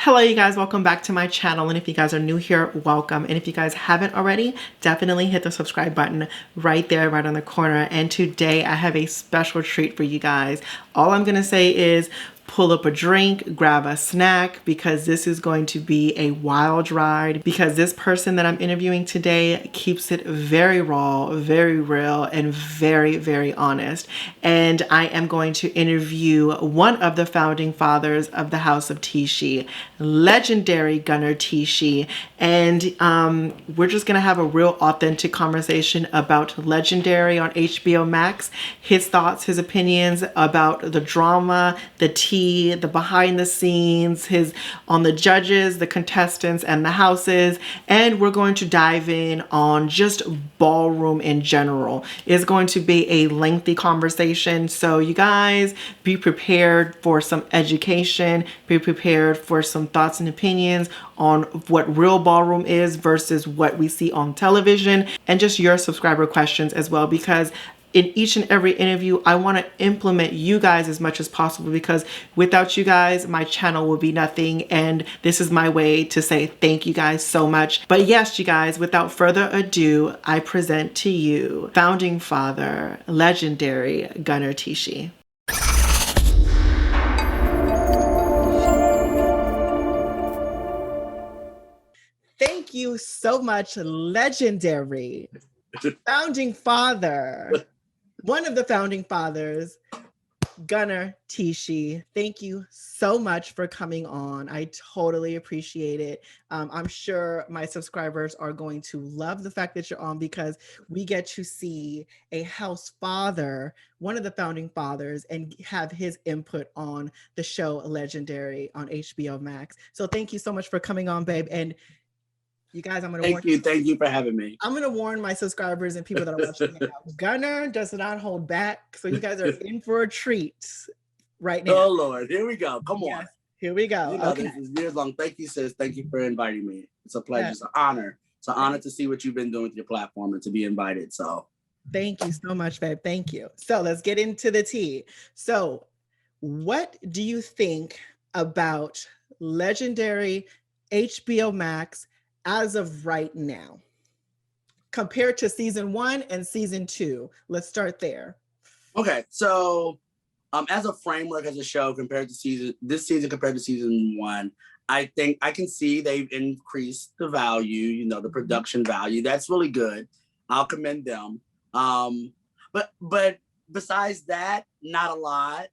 Hello, you guys. Welcome back to my channel. And if you guys are new here, welcome. And if you guys haven't already, definitely hit the subscribe button right there, right on the corner. And today I have a special treat for you guys. All I'm going to say is pull up a drink, grab a snack, because this is going to be a wild ride, because this person that I'm interviewing today keeps it very raw, very real, and very, very honest. And I am going to interview one of the founding fathers of the House of Tisci, legendary Gunnar Tisci. And we're just going to have a real authentic conversation about Legendary on HBO Max, his thoughts, his opinions about the drama, the tea, the behind the scenes, his on the judges, the contestants, and the houses. And we're going to dive in on just ballroom in general. It's going to be a lengthy conversation, so you guys be prepared for some education, be prepared for some thoughts and opinions on what real ballroom is versus what we see on television, and just your subscriber questions as well, because in each and every interview, I want to implement you guys as much as possible, because without you guys, my channel will be nothing. And this is my way to say thank you guys so much. But yes, you guys, without further ado, I present to you founding father, legendary Gunnar Tisci. Thank you so much, legendary founding father. One of the founding fathers, Gunnar Tisci. Thank you so much for coming on. I totally appreciate it. I'm sure my subscribers are going to love the fact that you're on, because we get to see a house father, one of the founding fathers, and have his input on the show Legendary on HBO Max. So thank you so much for coming on, babe. And you guys, I'm going to warn you. Thank you for having me. I'm going to warn my subscribers and people that are watching it now. Gunnar does not hold back. So you guys are in for a treat right now. Oh, Lord. Here we go. Come on. Here we go. You know, okay. This is years long. Thank you, sis. Thank you for inviting me. It's a pleasure. Yes. It's an honor. It's an honor to see what you've been doing with your platform and to be invited. So thank you so much, babe. Thank you. So let's get into the tea. So what do you think about Legendary HBO Max as of right now, compared to season 1 and season 2? Let's start there. Okay, so as a framework, as a show compared to this season compared to season 1, I think I can see they've increased the value, you know, the production value. That's really good. I'll commend them. But besides that, not a lot.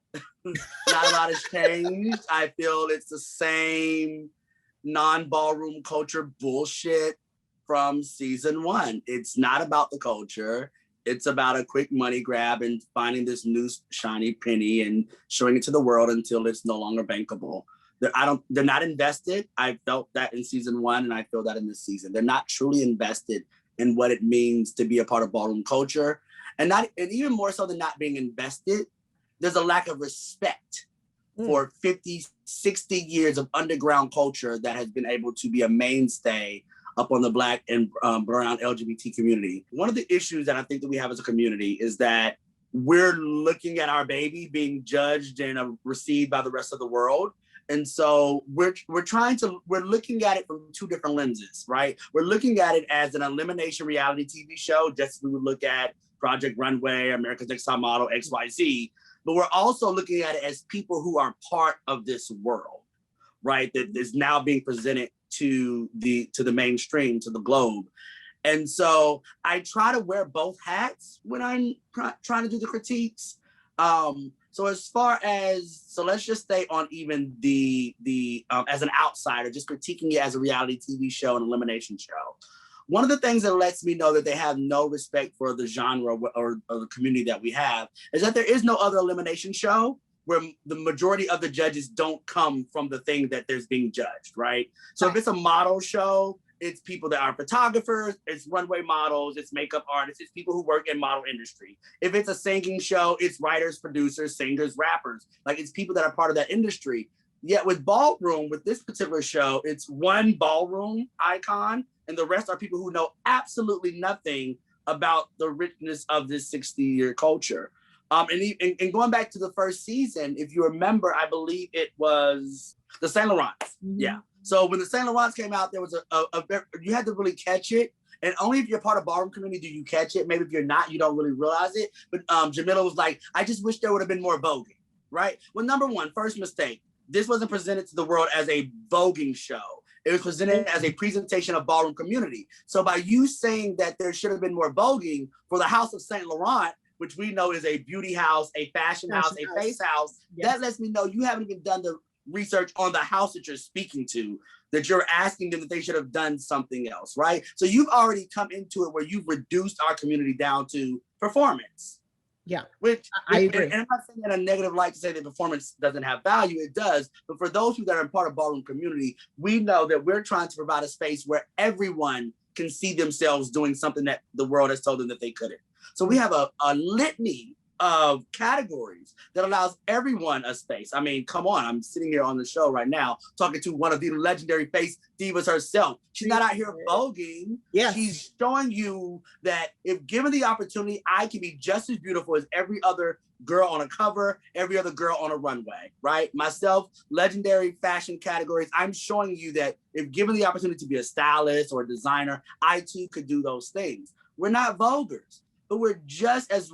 Not a lot has changed. I feel it's the same non-ballroom culture bullshit from season 1. It's not about the culture. It's about a quick money grab and finding this new shiny penny and showing it to the world until it's no longer bankable. They're not invested. I felt that in season 1, and I feel that in this season. They're not truly invested in what it means to be a part of ballroom culture. And even more so than not being invested, there's a lack of respect for 50, 60 years of underground culture that has been able to be a mainstay up on the Black and brown LGBT community. One of the issues that I think that we have as a community is that we're looking at our baby being judged and received by the rest of the world. And so we're looking at it from 2 different lenses, right? We're looking at it as an elimination reality TV show, just as we would look at Project Runway, America's Next Top Model, XYZ. But we're also looking at it as people who are part of this world, right? That is now being presented to the mainstream, to the globe. And so I try to wear both hats when I'm trying to do the critiques. So let's just stay on even the as an outsider, just critiquing it as a reality TV show, an elimination show. One of the things that lets me know that they have no respect for the genre or the community that we have is that there is no other elimination show where the majority of the judges don't come from the thing that there's being judged, right? So if it's a model show, it's people that are photographers, it's runway models, it's makeup artists, it's people who work in model industry. If it's a singing show, it's writers, producers, singers, rappers. Like, it's people that are part of that industry. Yet with Ballroom, with this particular show, it's one ballroom icon, and the rest are people who know absolutely nothing about the richness of this 60-year culture. And going back to the first season, if you remember, I believe it was The Saint Laurents. Yeah. So when the Saint Laurents came out, there was you had to really catch it. And only if you're part of Ballroom community do you catch it. Maybe if you're not, you don't really realize it. But Jamila was like, I just wish there would have been more voguing, right? Well, number one, first mistake. This wasn't presented to the world as a voguing show. It was presented as a presentation of Ballroom community. So by you saying that there should have been more voguing for the House of Saint Laurent, which we know is a beauty house, a fashion house, a face house, that lets me know you haven't even done the research on the house that you're speaking to, that you're asking them that they should have done something else, right? So you've already come into it where you've reduced our community down to performance. Yeah, which I agree. And I'm not saying that in a negative light to say that performance doesn't have value. It does. But for those who that are part of Ballroom community, we know that we're trying to provide a space where everyone can see themselves doing something that the world has told them that they couldn't. So we have a litany of categories that allows everyone a space. I mean, come on, I'm sitting here on the show right now talking to one of the legendary face divas herself. She's not out here voguing. Yes. She's showing you that if given the opportunity, I can be just as beautiful as every other girl on a cover, every other girl on a runway, right? Myself, legendary fashion categories, I'm showing you that if given the opportunity to be a stylist or a designer, I too could do those things. We're not voguers, but we're just as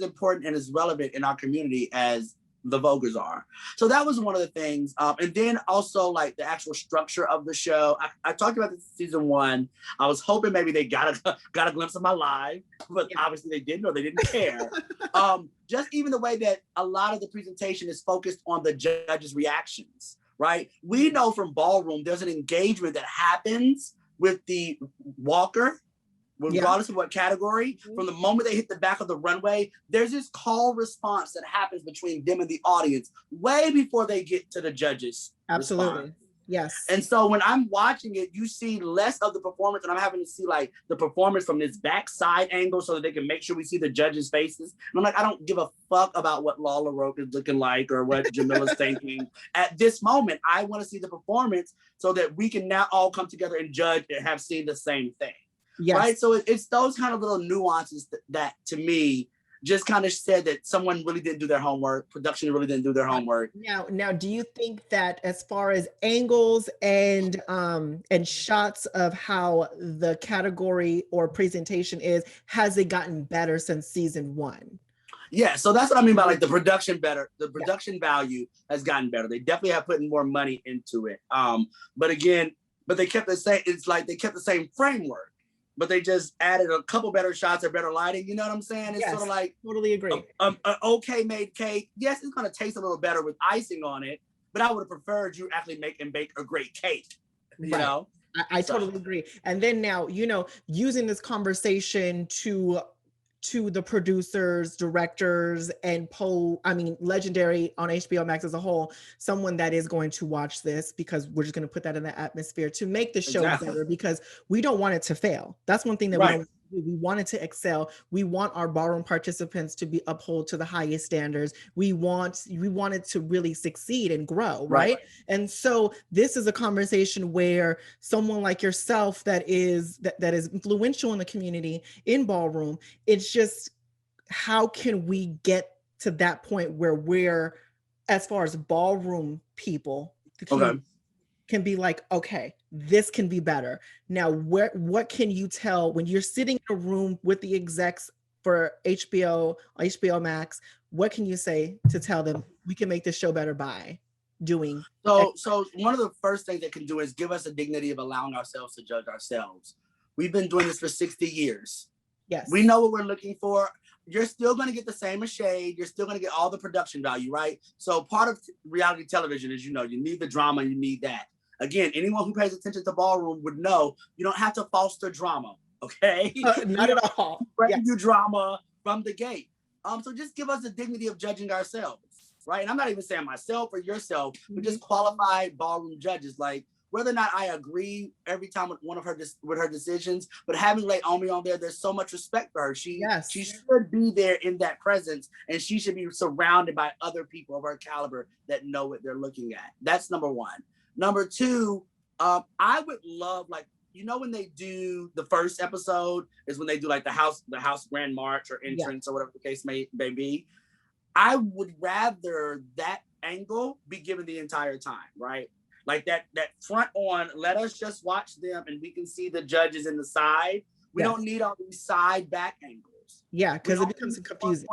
important and as relevant in our community as the voguers are. So that was one of the things. And then also like the actual structure of the show. I talked about this in season 1. I was hoping maybe they got a glimpse of my live, but obviously they didn't, or they didn't care. Just even the way that a lot of the presentation is focused on the judges' reactions, right? We know from Ballroom, there's an engagement that happens with the walker, regardless of what category. From the moment they hit the back of the runway, there's this call response that happens between them and the audience way before they get to the judges. Absolutely. Response. Yes. And so when I'm watching it, you see less of the performance, and I'm having to see like the performance from this backside angle so that they can make sure we see the judges' faces. And I'm like, I don't give a fuck about what Lala Roque is looking like or what Jamila's thinking. At this moment, I want to see the performance so that we can now all come together and judge and have seen the same thing. Yes. Right. So it's those kind of little nuances that to me just kind of said that someone really didn't do their homework. Production really didn't do their homework. Now, do you think that as far as angles and shots of how the category or presentation is, has it gotten better since season 1? Yeah, so that's what I mean by like the production better. The production value has gotten better. They definitely have put more money into it. But they kept the same. It's like they kept the same framework, but they just added a couple better shots or better lighting. You know what I'm saying? It's sort of like totally agree. An okay made cake. Yes, it's gonna taste a little better with icing on it, but I would have preferred you actually make and bake a great cake. You know? I totally agree. And then now, using this conversation to the producers, directors, and Legendary on HBO Max as a whole, someone that is going to watch this, because we're just going to put that in the atmosphere to make the show better, because we don't want it to fail. That's one thing that we don't. We want it to excel. We want our ballroom participants to be upheld to the highest standards. We want it to really succeed and grow, right? And so this is a conversation where someone like yourself that is influential in the community in ballroom, it's just, how can we get to that point where we're, as far as ballroom people, can be like, okay, this can be better. Now, what can you tell when you're sitting in a room with the execs for HBO Max? What can you say to tell them we can make this show better by doing? So one of the first things they can do is give us the dignity of allowing ourselves to judge ourselves. We've been doing this for 60 years. Yes. We know what we're looking for. You're still going to get the same shade. You're still going to get all the production value, right? So part of reality television is, you need the drama, you need that. Again, anyone who pays attention to Ballroom would know you don't have to foster drama, okay? Not at all. Bring you drama from the gate. So just give us the dignity of judging ourselves, right? And I'm not even saying myself or yourself, but just qualified Ballroom judges. Like, whether or not I agree every time with her decisions, but having Naomi on there, there's so much respect for her. She should be there in that presence, and she should be surrounded by other people of her caliber that know what they're looking at. That's number one. Number two, I would love, when they do the first episode is when they do like the house grand march or entrance or whatever the case may be. I would rather that angle be given the entire time, right? Like that front on, let us just watch them and we can see the judges in the side. We don't need all these side back angles. Yeah, because it becomes confusing.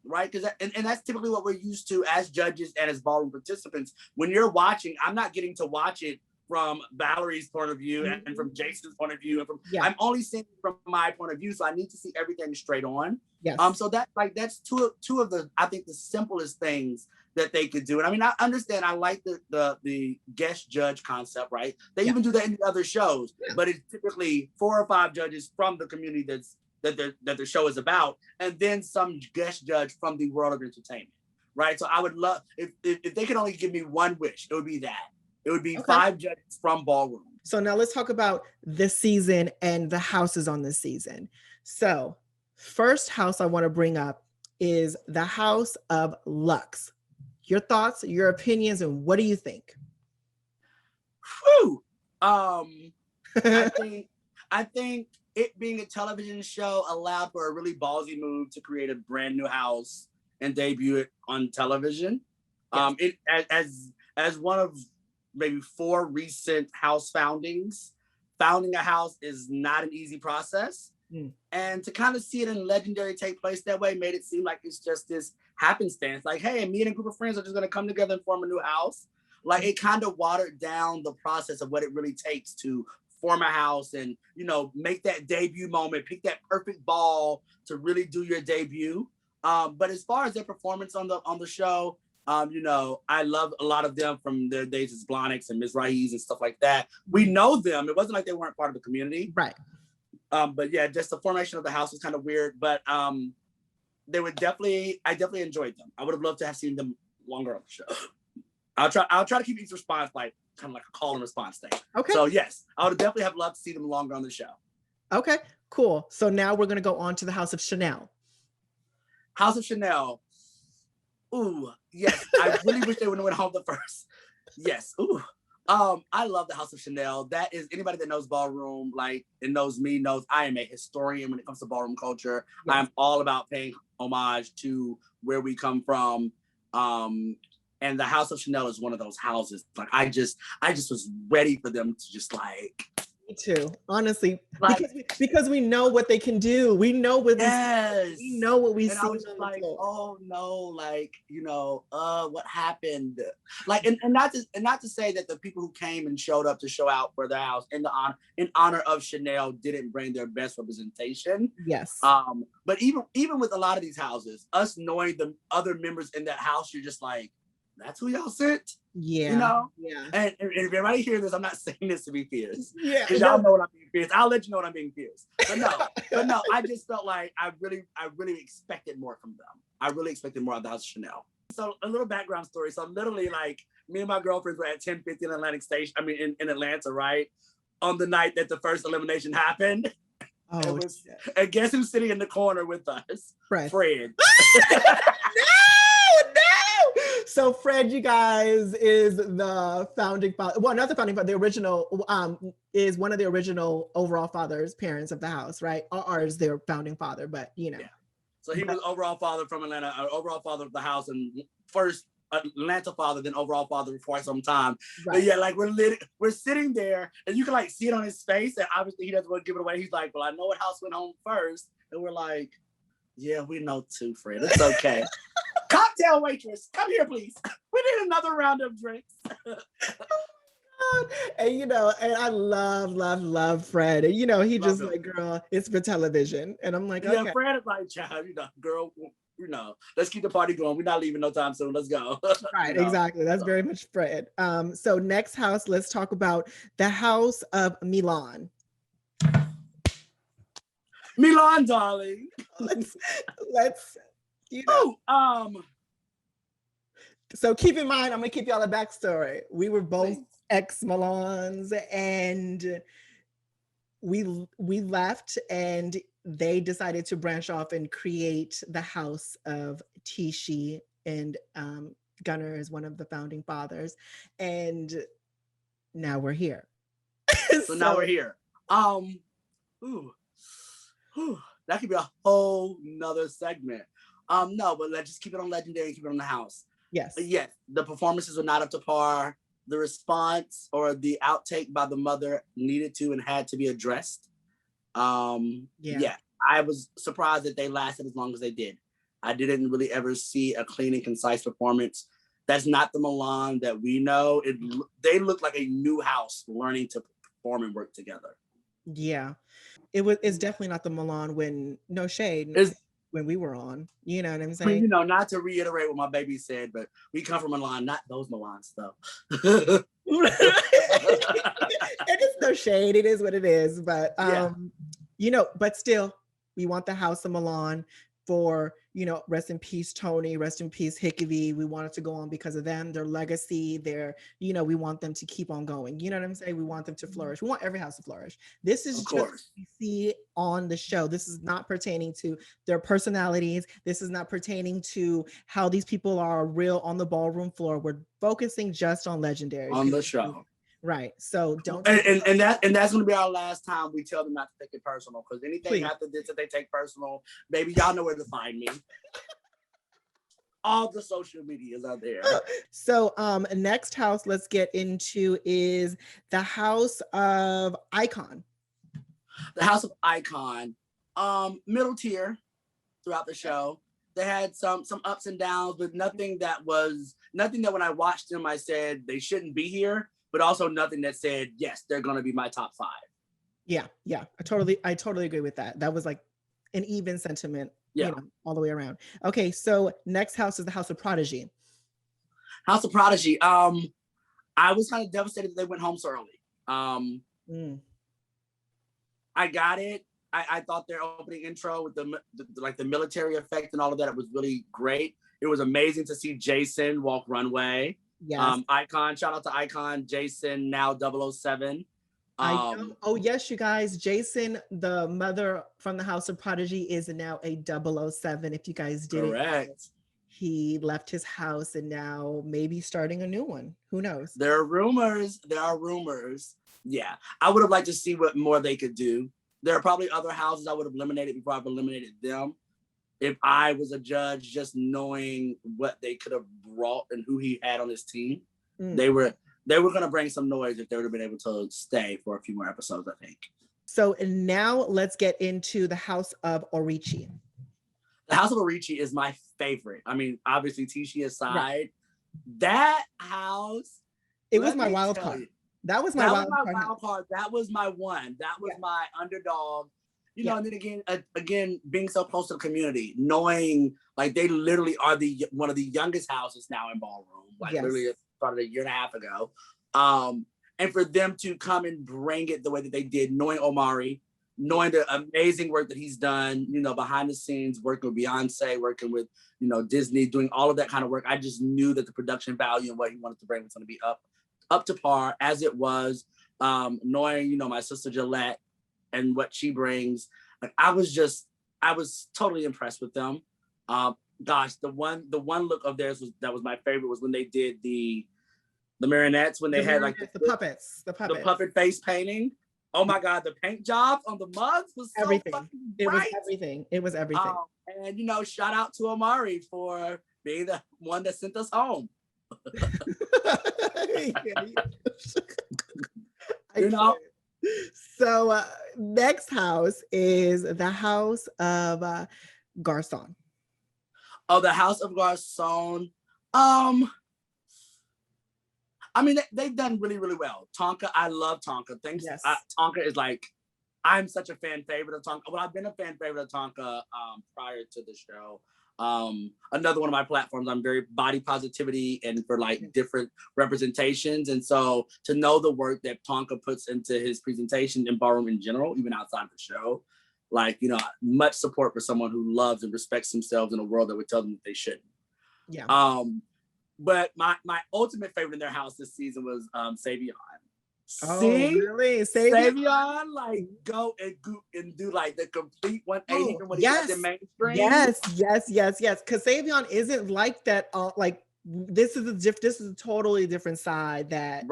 Right? Because and that's typically what we're used to as judges and as ballroom participants. When you're watching, I'm not getting to watch it from Valerie's point of view and from Jason's point of view, and from I'm only seeing it from my point of view, so I need to see everything straight on. Yes. So that's two of the, I think, the simplest things that they could do. And I mean, I understand, I like the guest judge concept, right? They even do that in the other shows, but it's typically 4 or 5 judges from the community that the show is about, and then some guest judge from the world of entertainment, right? So I would love, if they could only give me one wish, it would be that. It would be 5 judges from Ballroom. So now let's talk about this season and the houses on this season. So first house I want to bring up is the House of Lux. Your thoughts, your opinions, and what do you think? Whew. I think it being a television show allowed for a really ballsy move to create a brand new house and debut it on television. Yes. It as one of maybe 4 recent house foundings. Founding a house is not an easy process. And to kind of see it in Legendary take place that way made it seem like it's just this happenstance. Like, hey, me and a group of friends are just going to come together and form a new house. Like, it kind of watered down the process of what it really takes to form a house and, you know, make that debut moment, pick that perfect ball to really do your debut. But as far as their performance on the show, you know, I love a lot of them from their days as Blonix and Ms. Raiz and stuff like that. We know them. It wasn't like they weren't part of the community. Right. But yeah, just the formation of the house was kind of weird, but I definitely enjoyed them. I would have loved to have seen them longer on the show. I'll try to keep each response like kind of like a call and response thing. Okay. So yes, I would definitely have loved to see them longer on the show. Okay, cool. So now we're gonna go on to the House of Chanel. House of Chanel. Ooh, yes. I really wish they would have went home the first. Yes. Ooh. I love the House of Chanel. That is, anybody that knows Ballroom, like, and knows me, knows I am a historian when it comes to Ballroom culture. Yes. I'm all about paying homage to where we come from. And the House of Chanel is one of those houses. Like, I just was ready for them to just like. Me too, honestly, like, because we know what they can do. We know what we know what we see. I was like, oh no, like, you know, what happened? Like, and not to say that the people who came and showed up to show out for the house in honor of Chanel didn't bring their best representation. Yes. But even with a lot of these houses, us knowing the other members in that house, you're just like, that's who y'all sent? Yeah. You know? Yeah. And if everybody hear this, I'm not saying this to be fierce. Yeah. Because y'all know when I'm being fierce. I'll let you know when I'm being fierce. But no, I just felt like I really expected more from them. I really expected more of the House of Chanel. So a little background story. So literally, like, me and my girlfriends were at 10:50 in Atlantic Station, in Atlanta, right? On the night that the first elimination happened. Oh, and guess who's sitting in the corner with us? Fred. So Fred, you guys, is the founding father. Well, not the founding father. The original is one of the original overall parents of the house, right? Or is their founding father, but you know. Yeah. So he was overall father from Atlanta, overall father of the house, and first Atlanta father, then overall father for quite some time. Right. But yeah, like we're sitting there, and you can like see it on his face, and obviously he doesn't want to give it away. He's like, "Well, I know what house went home first," and we're like, "Yeah, we know too, Fred. It's okay." Cocktail waitress, come here, please. We need another round of drinks. And you know, and I love Fred. And you know, he just like, girl, it's for television. And I'm like, okay. Yeah, Fred is like, child, you know, girl, you know, let's keep the party going. We're not leaving no time soon. Let's go. Right, you know? Exactly. That's very much Fred. So next house, let's talk about the House of Milan. Milan, darling. let's you know. So keep in mind, I'm gonna keep y'all a backstory. We were both ex-Milans, and we left, and they decided to branch off and create the House of Tisci, and Gunnar is one of the founding fathers, and now we're here. So now we're here. That could be a whole nother segment. No, but let's just keep it on Legendary and keep it on the house. Yes. Yes, the performances were not up to par. The response or the outtake by the mother needed to and had to be addressed. Yeah, I was surprised that they lasted as long as they did. I didn't really ever see a clean and concise performance. That's not the Milan that we know. They look like a new house learning to perform and work together. Yeah. It's definitely not the Milan when, no shade, when we were on. You know what I'm saying? You know, not to reiterate what my baby said, but we come from Milan, not those Milans though. It is no shade. It is what it is. But Yeah. you know, but still, we want the House of Milan for, you know, rest in peace, Tony, rest in peace, Hickavy. We want it to go on because of them, their legacy, their, you know, we want them to keep on going. You know what I'm saying? We want them to flourish. We want every house to flourish. This is just what we see on the show. This is not pertaining to their personalities. This is not pertaining to how these people are real on the ballroom floor. We're focusing just on Legendary. On the show. Right. So don't and that's gonna be our last time we tell them not to take it personal, because anything after this that they take personal, baby, y'all know where to find me. All the social medias out there. So next house let's get into is the House of Icon. The House of Icon. Middle tier throughout the show. They had some ups and downs, but nothing that when I watched them I said they shouldn't be here, but also nothing that said, yes, they're going to be my top 5. Yeah. I totally agree with that. That was like an even sentiment, you know, all the way around. Okay, so next house is the House of Prodigy. House of Prodigy. I was kind of devastated that they went home so early. I got it. I thought their opening intro with the military effect and all of that, it was really great. It was amazing to see Jason walk runway. Yes. Icon, shout out to Icon, Jason, now 007. Oh yes, you guys, Jason, the mother from the House of Prodigy, is now a 007. If you guys didn't know, he left his house and now maybe starting a new one. Who knows? There are rumors. Yeah, I would have liked to see what more they could do. There are probably other houses I would have eliminated before I've eliminated them. If I was a judge, just knowing what they could have brought and who he had on his team, they were going to bring some noise if they would have been able to stay for a few more episodes, I think. So now let's get into the House of Orichi. The House of Orichi is my favorite. I mean, obviously, Tisci aside, that house. It was my wild card. That was my wild card. That was my one. That was my underdog. You know, and then again, being so close to the community, knowing like they literally are one of the youngest houses now in Ballroom. Like literally started a year and a half ago. And for them to come and bring it the way that they did, knowing Omari, knowing the amazing work that he's done, you know, behind the scenes, working with Beyonce, working with, you know, Disney, doing all of that kind of work. I just knew that the production value and what he wanted to bring was going to be up to par, as it was. Knowing, you know, my sister Gillette and what she brings, like I was totally impressed with them. Gosh, the one look of theirs that was my favorite was when they did the marionettes, when they had like the puppet face painting. Oh my God, the paint jobs on the mugs was so everything. It was everything. And you know, shout out to Omari for being the one that sent us home. You know. So next house is the House of Garcon. Oh, the House of Garcon. I mean, they've done really, really well. Tonka, I love Tonka. Thanks. Yes. Tonka is like, I'm such a fan favorite of Tonka. Well, I've been a fan favorite of Tonka prior to the show. Another one of my platforms, I'm very body positivity and for like different representations. And so to know the work that Tonka puts into his presentation in Ballroom in general, even outside of the show, like, you know, much support for someone who loves and respects themselves in a world that would tell them that they shouldn't. Yeah. But my ultimate favorite in their house this season was Savion. Oh, really? Savion, like go and do like the complete 180 from what he does in mainstream. Yes. Because Savion isn't like that. Like this is a totally different side that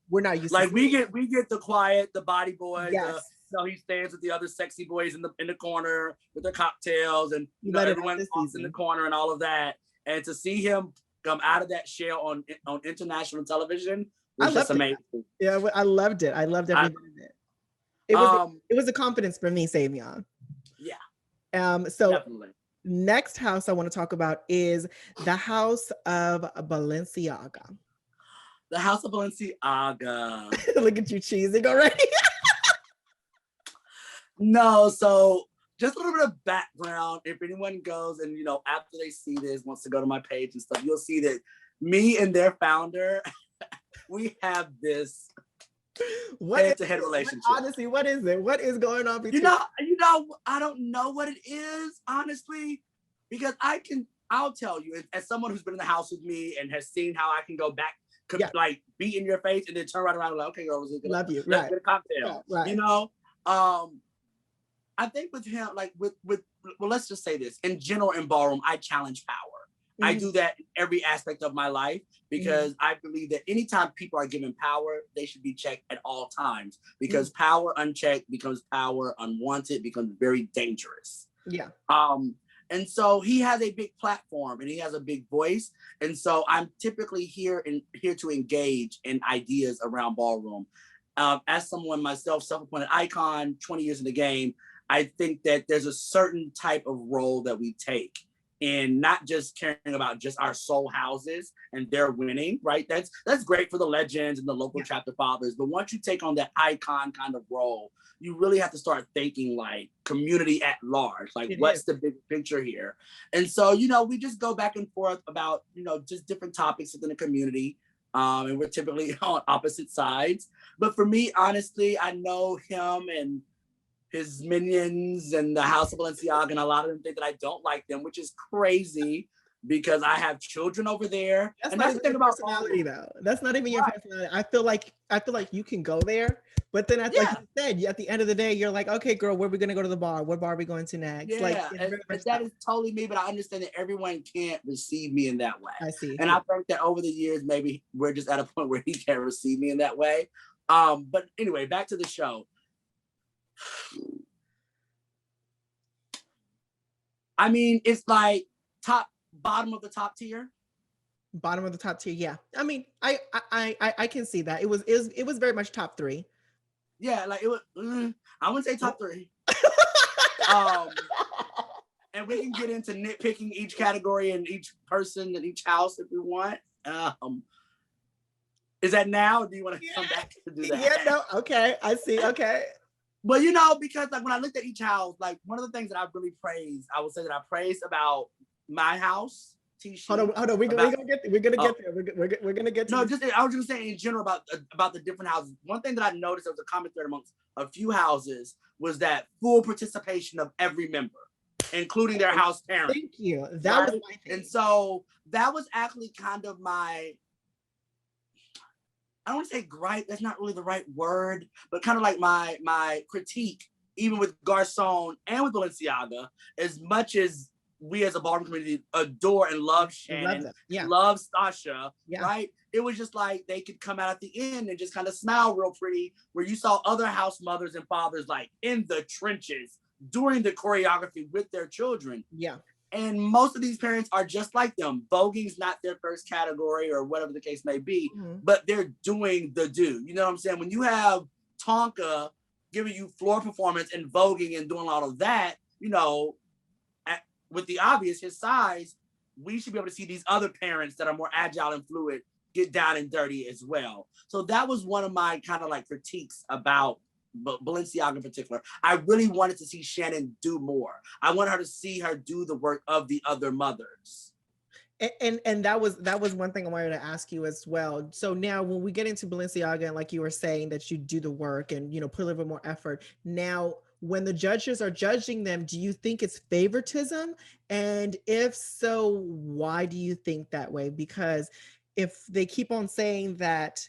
we're not used to. Like we get the quiet, the body boy. Yes. So he stands with the other sexy boys in the corner with their cocktails, and you know, everyone in the corner and all of that. And to see him come out of that shell on international television I was just loved it. amazing. Yeah, I loved it. I loved every bit of it. It was a confidence for me, Symone. Yeah. So Definitely. next house I want to talk about is the house of Balenciaga. The House of Balenciaga. Look at you cheesing already. No, so just a little bit of background. If anyone goes and, after they see this, wants to go to my page and stuff, you'll see that me and their founder, we have this head-to-head relationship. Honestly, what is it? What is going on between I don't know what it is, honestly, because I'll tell you, as someone who's been in the house with me and has seen how I can go back, like be in your face and then turn right around and like, okay, girl, love you. Let's get a cocktail. Right. I think with him, like with well, let's just say this. In general, in Ballroom, I challenge power. I do that in every aspect of my life because I believe that anytime people are given power, they should be checked at all times because power unchecked becomes power unwanted, becomes very dangerous. Yeah. And so he has a big platform and he has a big voice. And so I'm typically here to engage in ideas around Ballroom. As someone myself, self-appointed icon, 20 years in the game, I think that there's a certain type of role that we take in not just caring about just our soul houses and their winning, right? That's great for the legends and the local chapter fathers. But once you take on that icon kind of role, you really have to start thinking like community at large, like what's the big picture here? And so, we just go back and forth about, just different topics within the community. And we're typically on opposite sides. But for me, honestly, I know him and his minions and the House of Balenciaga, and a lot of them think that I don't like them, which is crazy because I have children over there. That's not even your personality, though. That's not even your personality. I feel like you can go there, but then like you said, at the end of the day, you're like, okay, girl, where are we gonna go to the bar? What bar are we going to next? Yeah, and that is totally me, but I understand that everyone can't receive me in that way. I see. And I think that over the years, maybe we're just at a point where he can't receive me in that way. But anyway, back to the show. I mean, it's like bottom of the top tier. Bottom of the top tier, yeah. I mean, I can see that. It was very much top 3. Yeah, like it was. I wouldn't say top 3. And we can get into nitpicking each category and each person and each house if we want. Is that now? Or do you want to come back to do that? Yeah, no, okay, I see. Okay. Well, because like when I looked at each house, like one of the things that I really praised, I would say that I praised about my house, Tisci. Hold on. We're gonna get there. We're gonna get to. No, I was just saying in general about the different houses. One thing that I noticed, there was a commentary amongst a few houses, was that full participation of every member, including their house parents. Thank you. That was my thing. And so that was actually kind of my, I don't want to say gripe, that's not really the right word, but kind of like my critique, even with Garcon and with Balenciaga, as much as we as a Ballroom community adore and love Shannon, love Stasha, right? It was just like they could come out at the end and just kind of smile real pretty, where you saw other house mothers and fathers like in the trenches doing the choreography with their children. Yeah. And most of these parents are just like them. Voguing's not their first category or whatever the case may be, but they're doing the do. You know what I'm saying? When you have Tonka giving you floor performance and voguing and doing all of that, with the obvious, his size, we should be able to see these other parents that are more agile and fluid get down and dirty as well. So that was one of my kind of like critiques about Balenciaga in particular. I really wanted to see Shannon do more. I wanted her to see her do the work of the other mothers. And that was one thing I wanted to ask you as well. So now when we get into Balenciaga, and like you were saying that you do the work and put a little bit more effort. Now, when the judges are judging them, do you think it's favoritism? And if so, why do you think that way? Because if they keep on saying that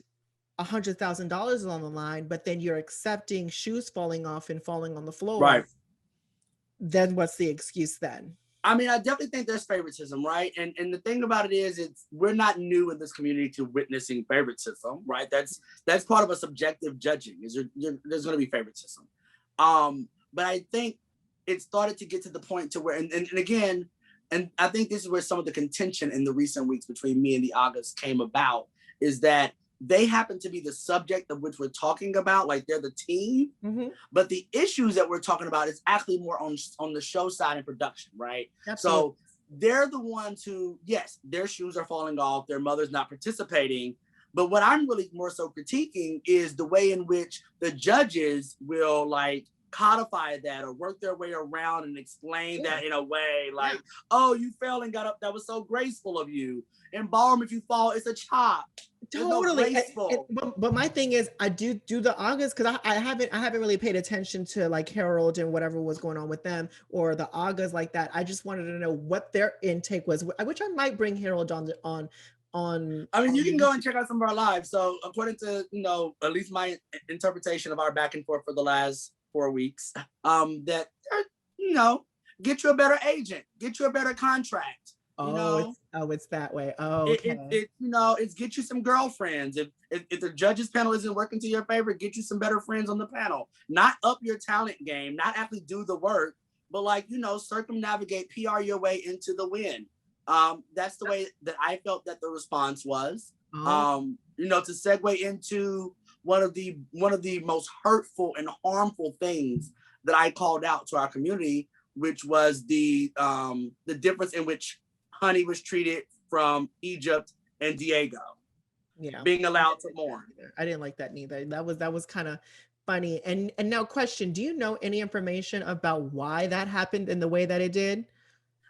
$100,000 is on the line, but then you're accepting shoes falling off and falling on the floor, right? Then what's the excuse then? I mean, I definitely think there's favoritism, right? And the thing about it is, we're not new in this community to witnessing favoritism, right? That's part of a subjective judging. There's going to be favoritism, but I think it started to get to the point to where, and again, and I think this is where some of the contention in the recent weeks between me and the Agas came about, is that they happen to be the subject of which we're talking about, like they're the team, but the issues that we're talking about is actually more on the show side and production, right? Absolutely. So they're the ones who, yes, their shoes are falling off, their mother's not participating, but what I'm really more so critiquing is the way in which the judges will like codify that or work their way around and explain that in a way like, oh, you fell and got up, that was so graceful of you. In ballroom, if you fall, it's a chop. Totally. No, but my thing is, I do the August because I haven't really paid attention to like Harold and whatever was going on with them or the August like that. I just wanted to know what their intake was, which I might bring Harold on. I mean, you can go and check out some of our lives. So according to, at least my interpretation of our back and forth for the last 4 weeks, that, get you a better agent, get you a better contract. It's that way. Oh, okay. It's get you some girlfriends. If the judges panel isn't working to your favor, get you some better friends on the panel. Not up your talent game, not actually do the work, but like, circumnavigate, PR your way into the win. That's the way that I felt that the response was. To segue into one of the most hurtful and harmful things that I called out to our community, which was the difference in which Honey was treated from Egypt and Diego. Yeah, being allowed to mourn. I didn't like that neither. That was kind of funny. And now, question: do you know any information about why that happened in the way that it did?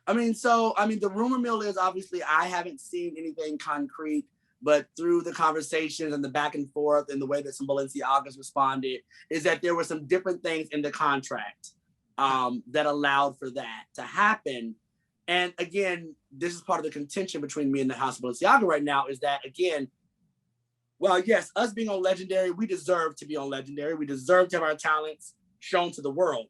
The rumor mill is, obviously I haven't seen anything concrete, but through the conversations and the back and forth and the way that some Balenciagas responded, is that there were some different things in the contract that allowed for that to happen. And again, this is part of the contention between me and the House of Balenciaga right now, is that, again, well, yes, us being on Legendary, we deserve to be on Legendary. We deserve to have our talents shown to the world.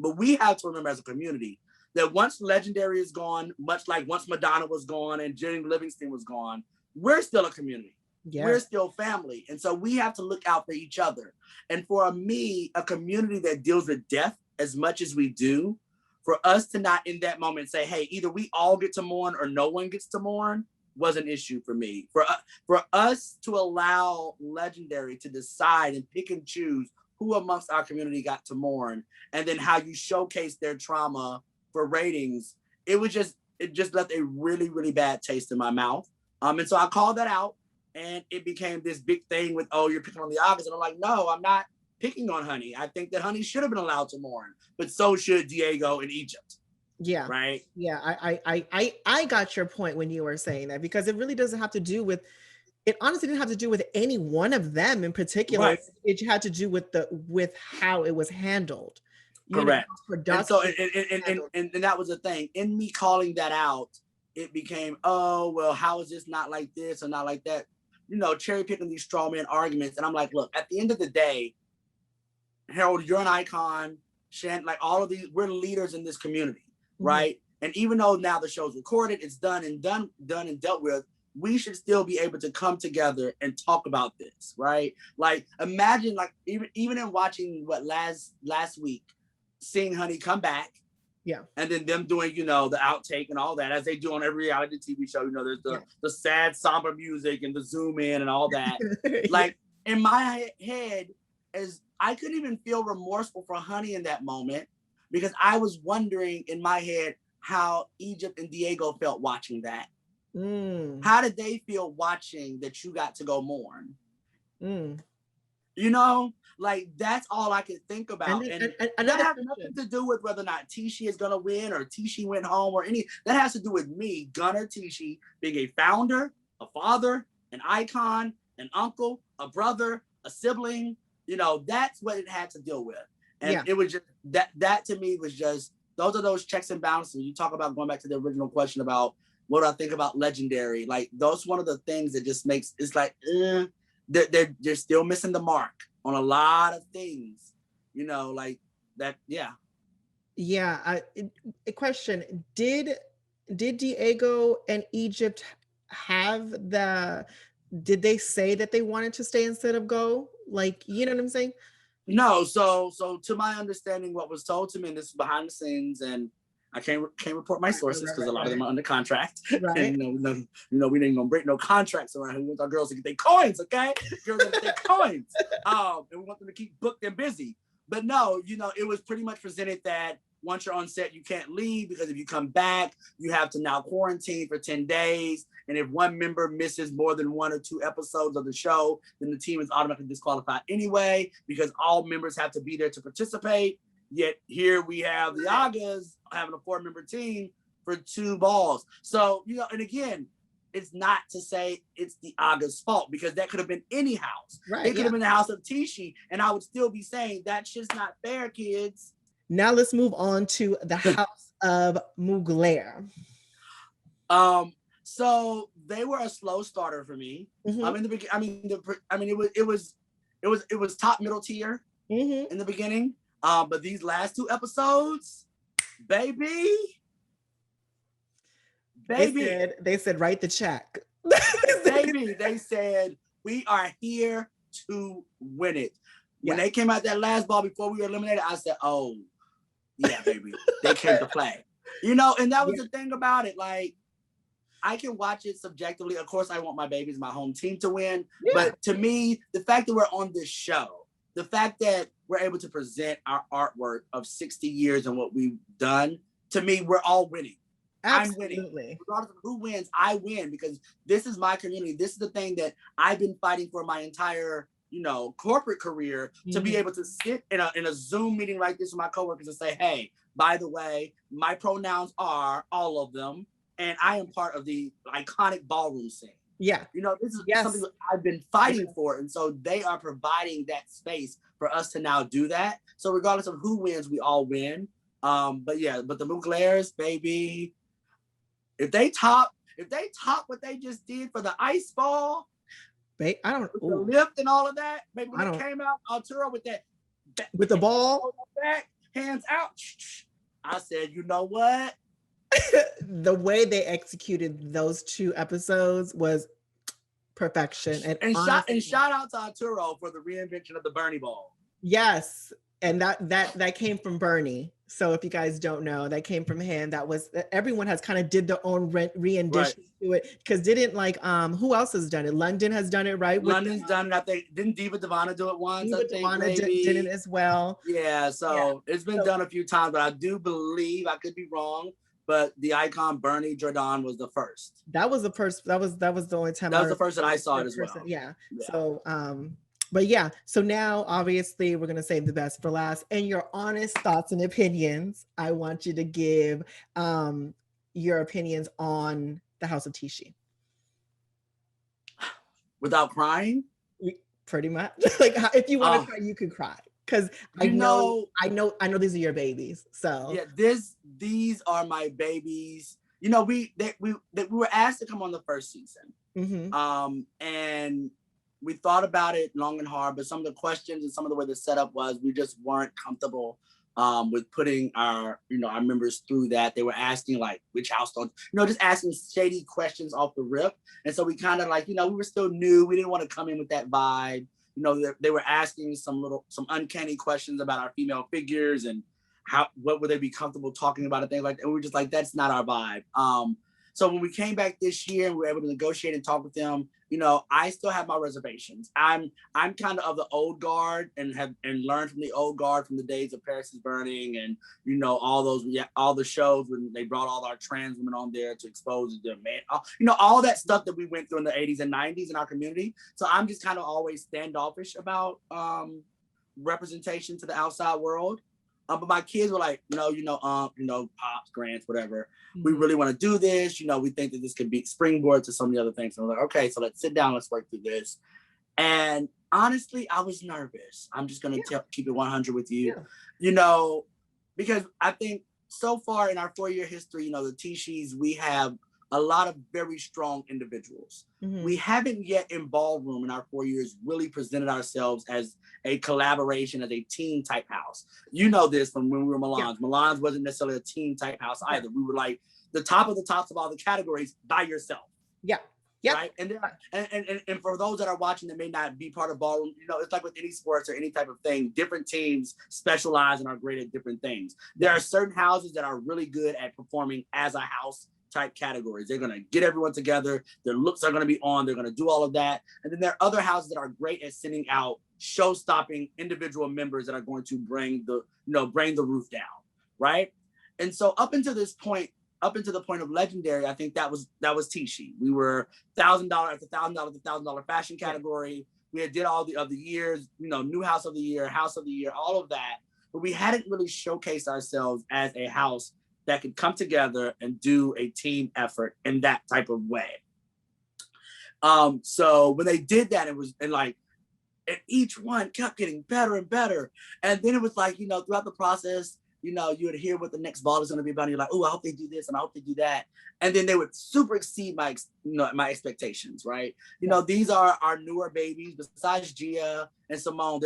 But we have to remember as a community that once Legendary is gone, much like once Madonna was gone and Jenny Livingston was gone, we're still a community. Yeah. We're still family. And so we have to look out for each other. And for me, a community that deals with death as much as we do, for us to not in that moment say, hey, either we all get to mourn or no one gets to mourn, was an issue for me. For us to allow Legendary to decide and pick and choose who amongst our community got to mourn, and then how you showcase their trauma for ratings, it just left a really, really bad taste in my mouth. And so I called that out, and it became this big thing with, oh, you're picking on the August. And I'm like, no, I'm not picking on Honey. I think that Honey should have been allowed to mourn, but so should Diego in Egypt. Yeah. Right. Yeah. I got your point when you were saying that, because it really doesn't have to do with, it honestly didn't have to do with any one of them in particular. Right. It had to do with how it was handled. Correct. And so, and that was the thing. In me calling that out, it became, oh, well, how is this not like this or not like that? Cherry picking these straw man arguments. And I'm like, look, at the end of the day, Harold, you're an icon. Shan, like all of these, we're leaders in this community, right? And even though now the show's recorded, it's done and dealt with, we should still be able to come together and talk about this, right? Like, imagine, like, even in watching last week, seeing Honey come back, and then them doing, the outtake and all that, as they do on every reality TV show. There's the sad, somber music and the zoom in and all that. Like, in my head, as I couldn't even feel remorseful for Honey in that moment, because I was wondering in my head how Egypt and Diego felt watching that. How did they feel watching that you got to go mourn? Like, that's all I could think about. And that has nothing to do with whether or not Tisci is going to win or Tisci went home or any. That has to do with me, Gunnar Tisci, being a founder, a father, an icon, an uncle, a brother, a sibling. That's what it had to deal with. And it was just that to me was just, those are those checks and balances. You talk about going back to the original question about what do I think about Legendary? Like, those one of the things that just makes, it's like, they're still missing the mark on a lot of things, like that. Yeah. Yeah. A question: Did Diego and Egypt did they say that they wanted to stay instead of go? Like, you know what I'm saying? No. So to my understanding, what was told to me, and this is behind the scenes, and I can't report my sources because a lot of them are under contract. Right. And we ain't gonna break no contracts around here. We want our girls to get their coins, okay? Girls to get their coins. And we want them to keep booked and busy. But no, it was pretty much presented that once you're on set, you can't leave because if you come back, you have to now quarantine for 10 days. And if one member misses more than 1 or 2 episodes of the show, then the team is automatically disqualified anyway, because all members have to be there to participate. Yet here we have the Agas having a 4-member team for 2 balls. So, and again, it's not to say it's the Aga's fault, because that could have been any house. Right, it could have been the house of Tisci, and I would still be saying that's just not fair, kids. Now let's move on to the house of Mugler. So they were a slow starter for me. It was top middle tier in the beginning. But these last 2 episodes, baby. They said write the check. Baby, they said we are here to win it. When they came out that last ball before we were eliminated, I said, oh, yeah, baby. They came to play. And that was the thing about it. Like, I can watch it subjectively. Of course, I want my babies, my home team to win. Yeah. But to me, the fact that we're on this show, the fact that we're able to present our artwork of 60 years and what we've done, to me, we're all winning. Absolutely. I'm winning. Regardless of who wins, I win, because this is my community. This is the thing that I've been fighting for my entire, corporate career, to be able to sit in a Zoom meeting like this with my coworkers and say, hey, by the way, my pronouns are all of them, and I am part of the iconic ballroom scene. Yeah. This is something that I've been fighting for. And so they are providing that space for us to now do that. So regardless of who wins, we all win. But the Muglers, baby, if they top what they just did for the ice ball, I don't the lift and all of that, maybe when it came out, Arturo with the ball back, hands out. I said, you know what? The way they executed those 2 episodes was perfection. And shout out to Arturo for the reinvention of the Bernie ball. Yes. And that came from Bernie. So if you guys don't know, that came from him. Everyone has kind of did their own rendition to it, because who else has done it? London has done it, right? London's done it. I think, didn't Diva Devana do it once? Diva Devana did it as well. Yeah, so it's been done a few times, but I do believe, I could be wrong, but the icon Bernie Jordan was the first. That was the first. That was the only time. That was the first that I saw it as well. Yeah. So but yeah, so now obviously we're gonna save the best for last. And your honest thoughts and opinions, I want you to give your opinions on the House of Tisci. Without crying? Pretty much. If you want to cry, you could cry. Because I know these are your babies. So yeah, these are my babies. We were asked to come on the first season. And we thought about it long and hard, but some of the questions and some of the way the setup was, we just weren't comfortable with putting our members through that. They were asking which house don't, just asking shady questions off the rip. And so we kind of we were still new. We didn't want to come in with that vibe. They were asking some uncanny questions about our female figures and what would they be comfortable talking about and things like that. And we were just like, that's not our vibe. So when we came back this year and we were able to negotiate and talk with them, I still have my reservations. I'm kind of the old guard and learned from the old guard from the days of Paris is Burning and all the shows when they brought all our trans women on there to expose them, man. All that stuff that we went through in the 80s and 90s in our community. So I'm just kind of always standoffish about representation to the outside world. But my kids were like, pops, grants, whatever. We really want to do this. We think that this could be springboard to some of the other things. And I'm like, okay, so let's sit down. Let's work through this. And honestly, I was nervous. I'm just going to keep it 100 with you, because I think so far in our 4-year history, the Tiscis, we have a lot of very strong individuals. We haven't yet in Ballroom in our 4 years really presented ourselves as a collaboration, as a team type house. This from when we were Milan's. Milan's wasn't necessarily a team type house either. We were like the top of the tops of all the categories by yourself. Yeah. Yeah. Right. And for those that are watching that may not be part of Ballroom, it's like with any sports or any type of thing, different teams specialize and are great at different things. There are certain houses that are really good at performing as a house type categories. They're going to get everyone together. Their looks are going to be on. They're going to do all of that. And then there are other houses that are great at sending out show-stopping individual members that are going to bring the roof down. Right. And so up until the point of Legendary, I think that was Tisci. We were $1,000 after $1,000 fashion category. We did all the other years, new house of the year, all of that. But we hadn't really showcased ourselves as a house that could come together and do a team effort in that type of way. So when they did that, and each one kept getting better and better. And then it was like, throughout the process, you would hear what the next ball is going to be about. And you're like, oh, I hope they do this and I hope they do that. And then they would super exceed my expectations, right? These are our newer babies. Besides Gia and Symone,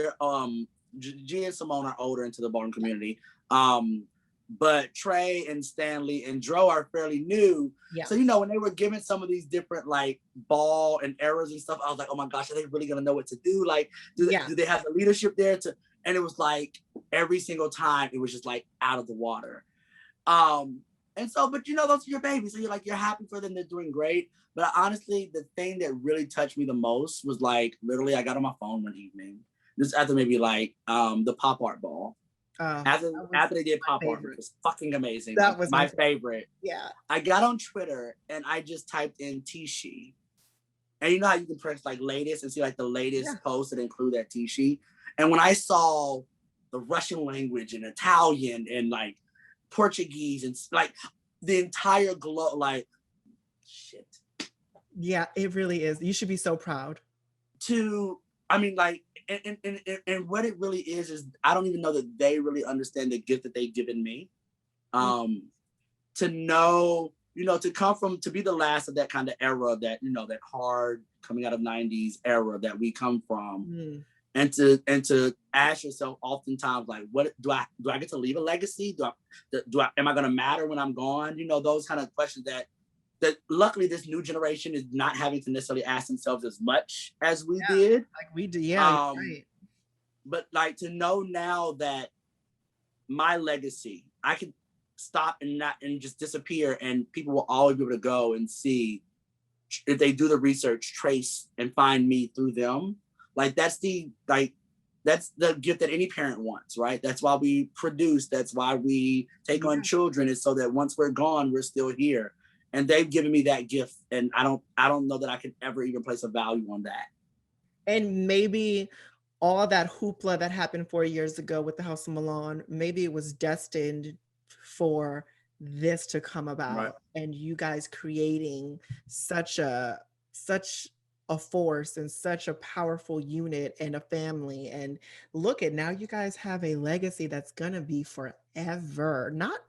Gia and Symone are older into the ballroom community. But Trey and Stanley and Dro are fairly new. Yeah. So, when they were given some of these different ball and errors and stuff, I was like, oh my gosh, are they really going to know what to do? Do they have the leadership there to? And it was every single time it was just out of the water. And so, but those are your babies. So you're happy for them. They're doing great. But honestly, the thing that really touched me the most was literally I got on my phone one evening. This after maybe the pop art ball. After they did pop art, it was fucking amazing. That was my favorite. Yeah. I got on Twitter and I just typed in Tisci. And you know how you can press latest and see the latest post that include that Tisci. And when I saw the Russian language and Italian and Portuguese and the entire globe, shit. Yeah, it really is. You should be so proud. And what it really is I don't even know that they really understand the gift that they've given me. To know, to be the last of that kind of era, that that hard coming out of 90s era that we come from. And to ask yourself oftentimes, what do I get to leave a legacy? Am I going to matter when I'm gone? Those kind of questions that luckily this new generation is not having to necessarily ask themselves as much as we did. We did, yeah. Right. But to know now that my legacy, I can stop and just disappear, and people will always be able to go and see, if they do the research, trace and find me through them. That's the gift that any parent wants, right? That's why we produce. That's why we take on children, is so that once we're gone, we're still here. And they've given me that gift, and I don't know that I could ever even place a value on that. And maybe all that hoopla that happened 4 years ago with the House of Milan, maybe it was destined for this to come about, right? And you guys creating such a force and such a powerful unit and a family. And look at now, you guys have a legacy that's gonna be forever. Not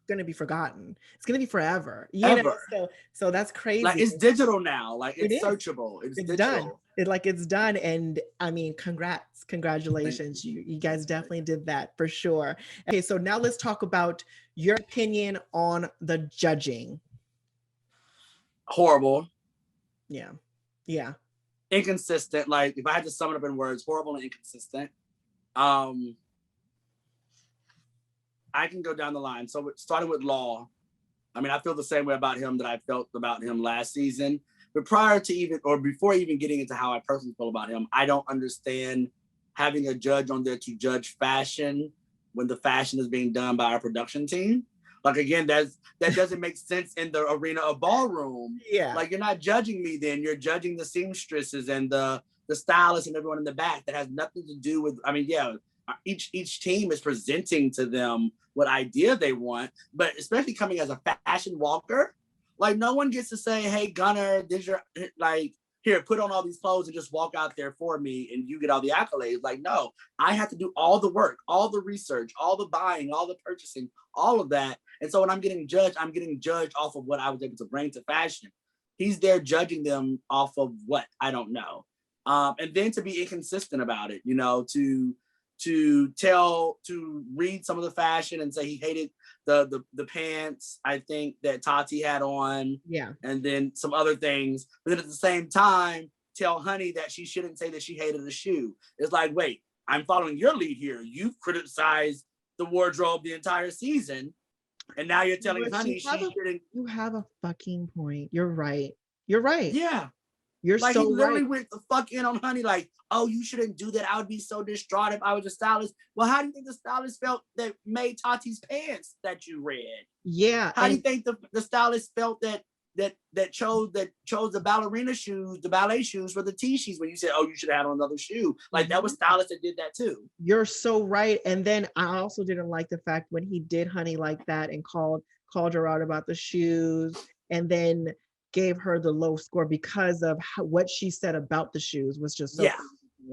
gonna be forgotten. It's gonna be forever. So that's crazy. It's digital now. It's searchable. It's digital. Done. It's done. And congratulations. You guys definitely did that for sure. Okay, so now let's talk about your opinion on the judging. Horrible. Yeah. Inconsistent. If I had to sum it up in words, horrible and inconsistent. I can go down the line. So starting with Law, I feel the same way about him that I felt about him last season. But before even getting into how I personally feel about him, I don't understand having a judge on there to judge fashion when the fashion is being done by our production team. Again, that doesn't make sense in the arena of Ballroom. Yeah. You're not judging me then. You're judging the seamstresses and the stylists and everyone in the back. That has nothing to do with, each team is presenting to them what idea they want, but especially coming as a fashion walker, no one gets to say, hey, Gunner, here, put on all these clothes and just walk out there for me and you get all the accolades. No, I have to do all the work, all the research, all the buying, all the purchasing, all of that. And so when I'm getting judged off of what I was able to bring to fashion. He's there judging them off of what? I don't know. And then to be inconsistent about it, to to read some of the fashion and say he hated the pants I think that Tati had on, and then some other things, but then at the same time tell Honey that she shouldn't say that she hated the shoe. It's like, wait, I'm following your lead here. You've criticized the wardrobe the entire season, and now you're telling Honey she shouldn't. You have a fucking point. You're right. You're right. Yeah. You're like so he literally right. went the fuck in on Honey, like, oh, you shouldn't do that. I would be so distraught if I was a stylist. Well, how do you think the stylist felt that made Tati's pants that you read? Yeah. How do you think the stylist felt that chose the ballerina shoes, the ballet shoes for the Tiscis when you said, oh, you should have had on another shoe? Like that was stylists that did that too. You're so right. And then I also didn't like the fact when he did Honey like that and called her out about the shoes, and then gave her the low score because of what she said about the shoes was just so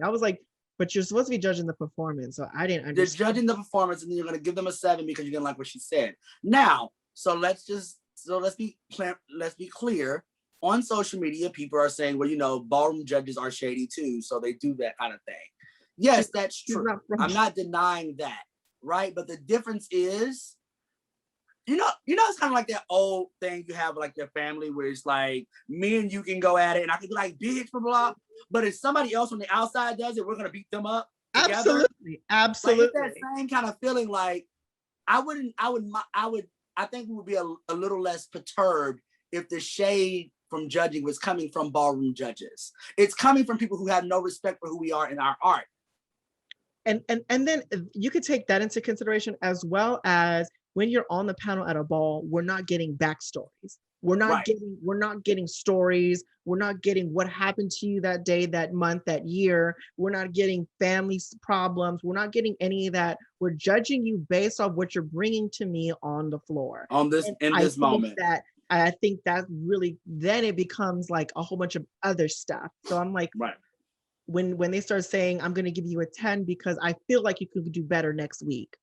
I was like, but you're supposed to be judging the performance, so I didn't understand. They're judging the performance, and then you're going to give them a 7 because you didn't like what she said. Now, let's be clear. On social media, people are saying, well, you know, ballroom judges are shady too, so they do that kind of thing. Yes, that's true. I'm not denying that, right? But the difference is, you know, it's kind of like that old thing you have like your family where it's like me and you can go at it and I can be like, bitch, blah, blah. But if somebody else on the outside does it, we're going to beat them up together. Absolutely. Like, it's that same kind of feeling. Like I think we would be a little less perturbed if the shade from judging was coming from ballroom judges. It's coming from people who have no respect for who we are in our art. And then you could take that into consideration, as well as when you're on the panel at a ball, we're not getting backstories. We're not getting stories. We're not getting what happened to you that day, that month, that year. We're not getting family problems. We're not getting any of that. We're judging you based off what you're bringing to me on the floor. In this moment. I think that really, then it becomes like a whole bunch of other stuff. So I'm like, when they start saying, I'm going to give you a 10 because I feel like you could do better next week.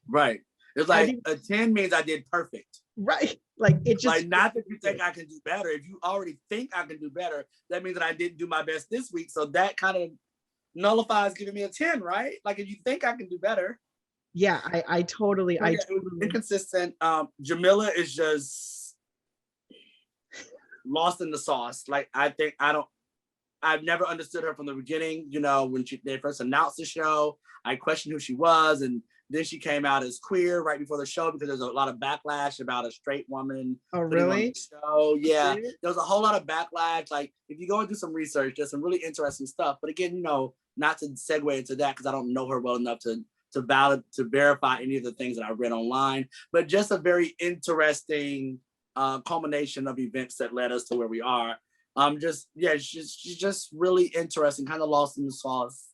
Right. It's like a 10 means I did perfect. Right. Like it just like, not that you think I can do better. If you already think I can do better, that means that I didn't do my best this week. So that kind of nullifies giving me a 10, right? Like if you think I can do better. Yeah, I totally inconsistent. Jamila is just lost in the sauce. Like I've never understood her from the beginning. You know, when they first announced the show, I questioned who she was, and then she came out as queer right before the show because there's a lot of backlash about a straight woman. Oh, really? So yeah, there was a whole lot of backlash. Like if you go and do some research, there's some really interesting stuff. But again, you know, not to segue into that because I don't know her well enough to verify any of the things that I read online. But just a very interesting culmination of events that led us to where we are. She's just really interesting, kind of lost in the sauce.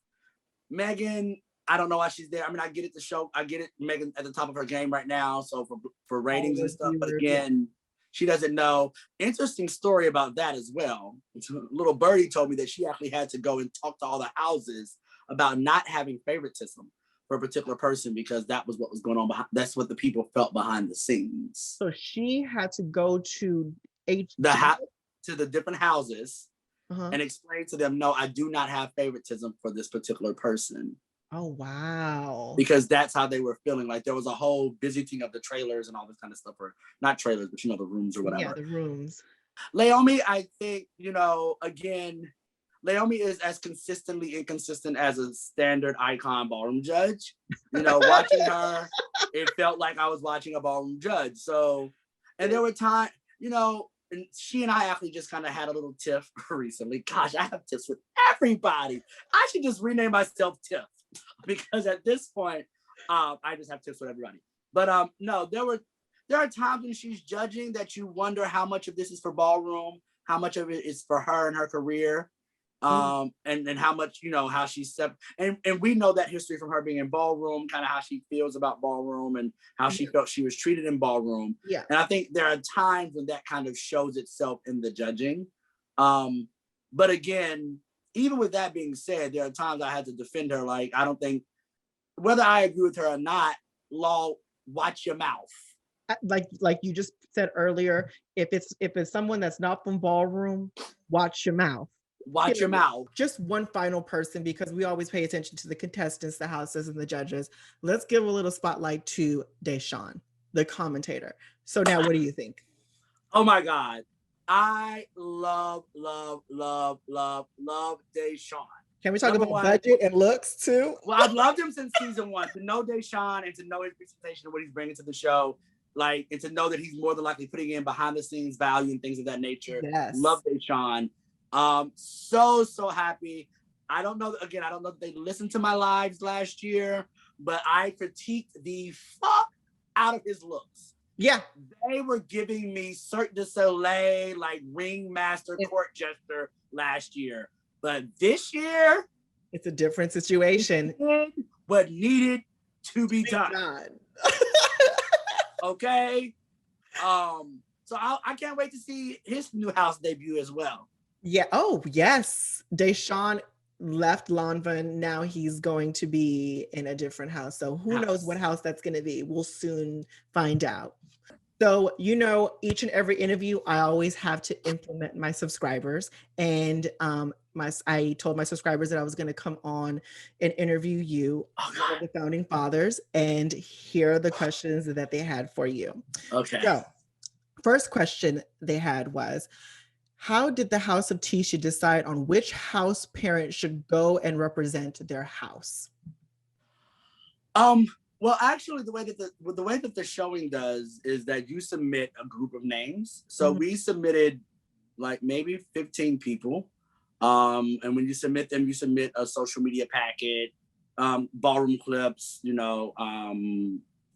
Megan, I don't know why she's there. I mean, I get it. Megan at the top of her game right now, so for ratings and stuff. But again, she doesn't know. Interesting story about that as well. Little birdie told me that she actually had to go and talk to all the houses about not having favoritism for a particular person because that was what was going on behind. That's what the people felt behind the scenes. So she had to go to the different houses and explain to them, no, I do not have favoritism for this particular person. Oh, wow. Because that's how they were feeling. Like there was a whole visiting of the trailers and all this kind of stuff, or not trailers, but you know, the rooms or whatever. Yeah, the rooms. Leomi, I think, you know, again, Leomi is as consistently inconsistent as a standard icon ballroom judge. You know, watching her, it felt like I was watching a ballroom judge. So, and there were times, you know, and she and I actually just kind of had a little tiff recently. Gosh, I have tiffs with everybody. I should just rename myself Tiff because at this point, I just have tiffs with everybody. But no, there are times when she's judging that you wonder how much of this is for ballroom, how much of it is for her and her career. And how much, you know, how she's and we know that history from her being in ballroom, kind of how she feels about ballroom and how she felt she was treated in ballroom. Yeah. And I think there are times when that kind of shows itself in the judging. But again, even with that being said, there are times I had to defend her. Like, I don't think, whether I agree with her or not, Law, watch your mouth. Like you just said earlier, if it's someone that's not from ballroom, watch your mouth. Watch your mouth. Just one final person, because we always pay attention to the contestants, the houses, and the judges. Let's give a little spotlight to Deshawn, the commentator. So now, what do you think? Oh my God. I love Deshawn. Can we talk about budget and looks too? Well, I've loved him since season 1. To know Deshawn and to know his presentation and what he's bringing to the show, like, and to know that he's more than likely putting in behind the scenes value and things of that nature. Yes. Love Deshawn. So happy. I don't know that they listened to my lives last year, but I critiqued the fuck out of his looks. Yeah. They were giving me Cirque du Soleil, like ringmaster court jester last year. But this year, it's a different situation. What needed to be done. Okay. So I can't wait to see his new house debut as well. Yeah. Oh, yes. Deshawn left Lanvin. Now he's going to be in a different house. So who knows what house that's going to be? We'll soon find out. So, each and every interview, I always have to implement my subscribers. And I told my subscribers that I was going to come on and interview you, one of the founding fathers, and here are the questions that they had for you. Okay. So, first question they had was, how did the House of Tisci decide on which house parent should go and represent their house? Well, actually, the way that the showing does is that you submit a group of names. So we submitted like maybe 15 people. And when you submit them, you submit a social media packet, ballroom clips,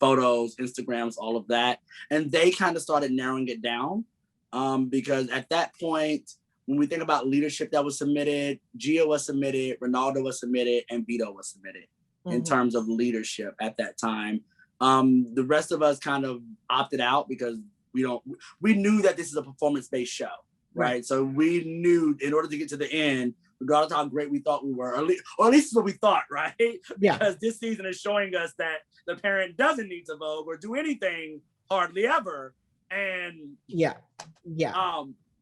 photos, Instagrams, all of that. And they kind of started narrowing it down because at that point, when we think about leadership that was submitted, Gia was submitted, Ronaldo was submitted, and Vito was submitted. In terms of leadership at that time. The rest of us kind of opted out because we knew that this is a performance-based show, right? So we knew in order to get to the end, regardless of how great we thought we were, or at least it's what we thought, right? Yeah. Because this season is showing us that the parent doesn't need to vote or do anything hardly ever. And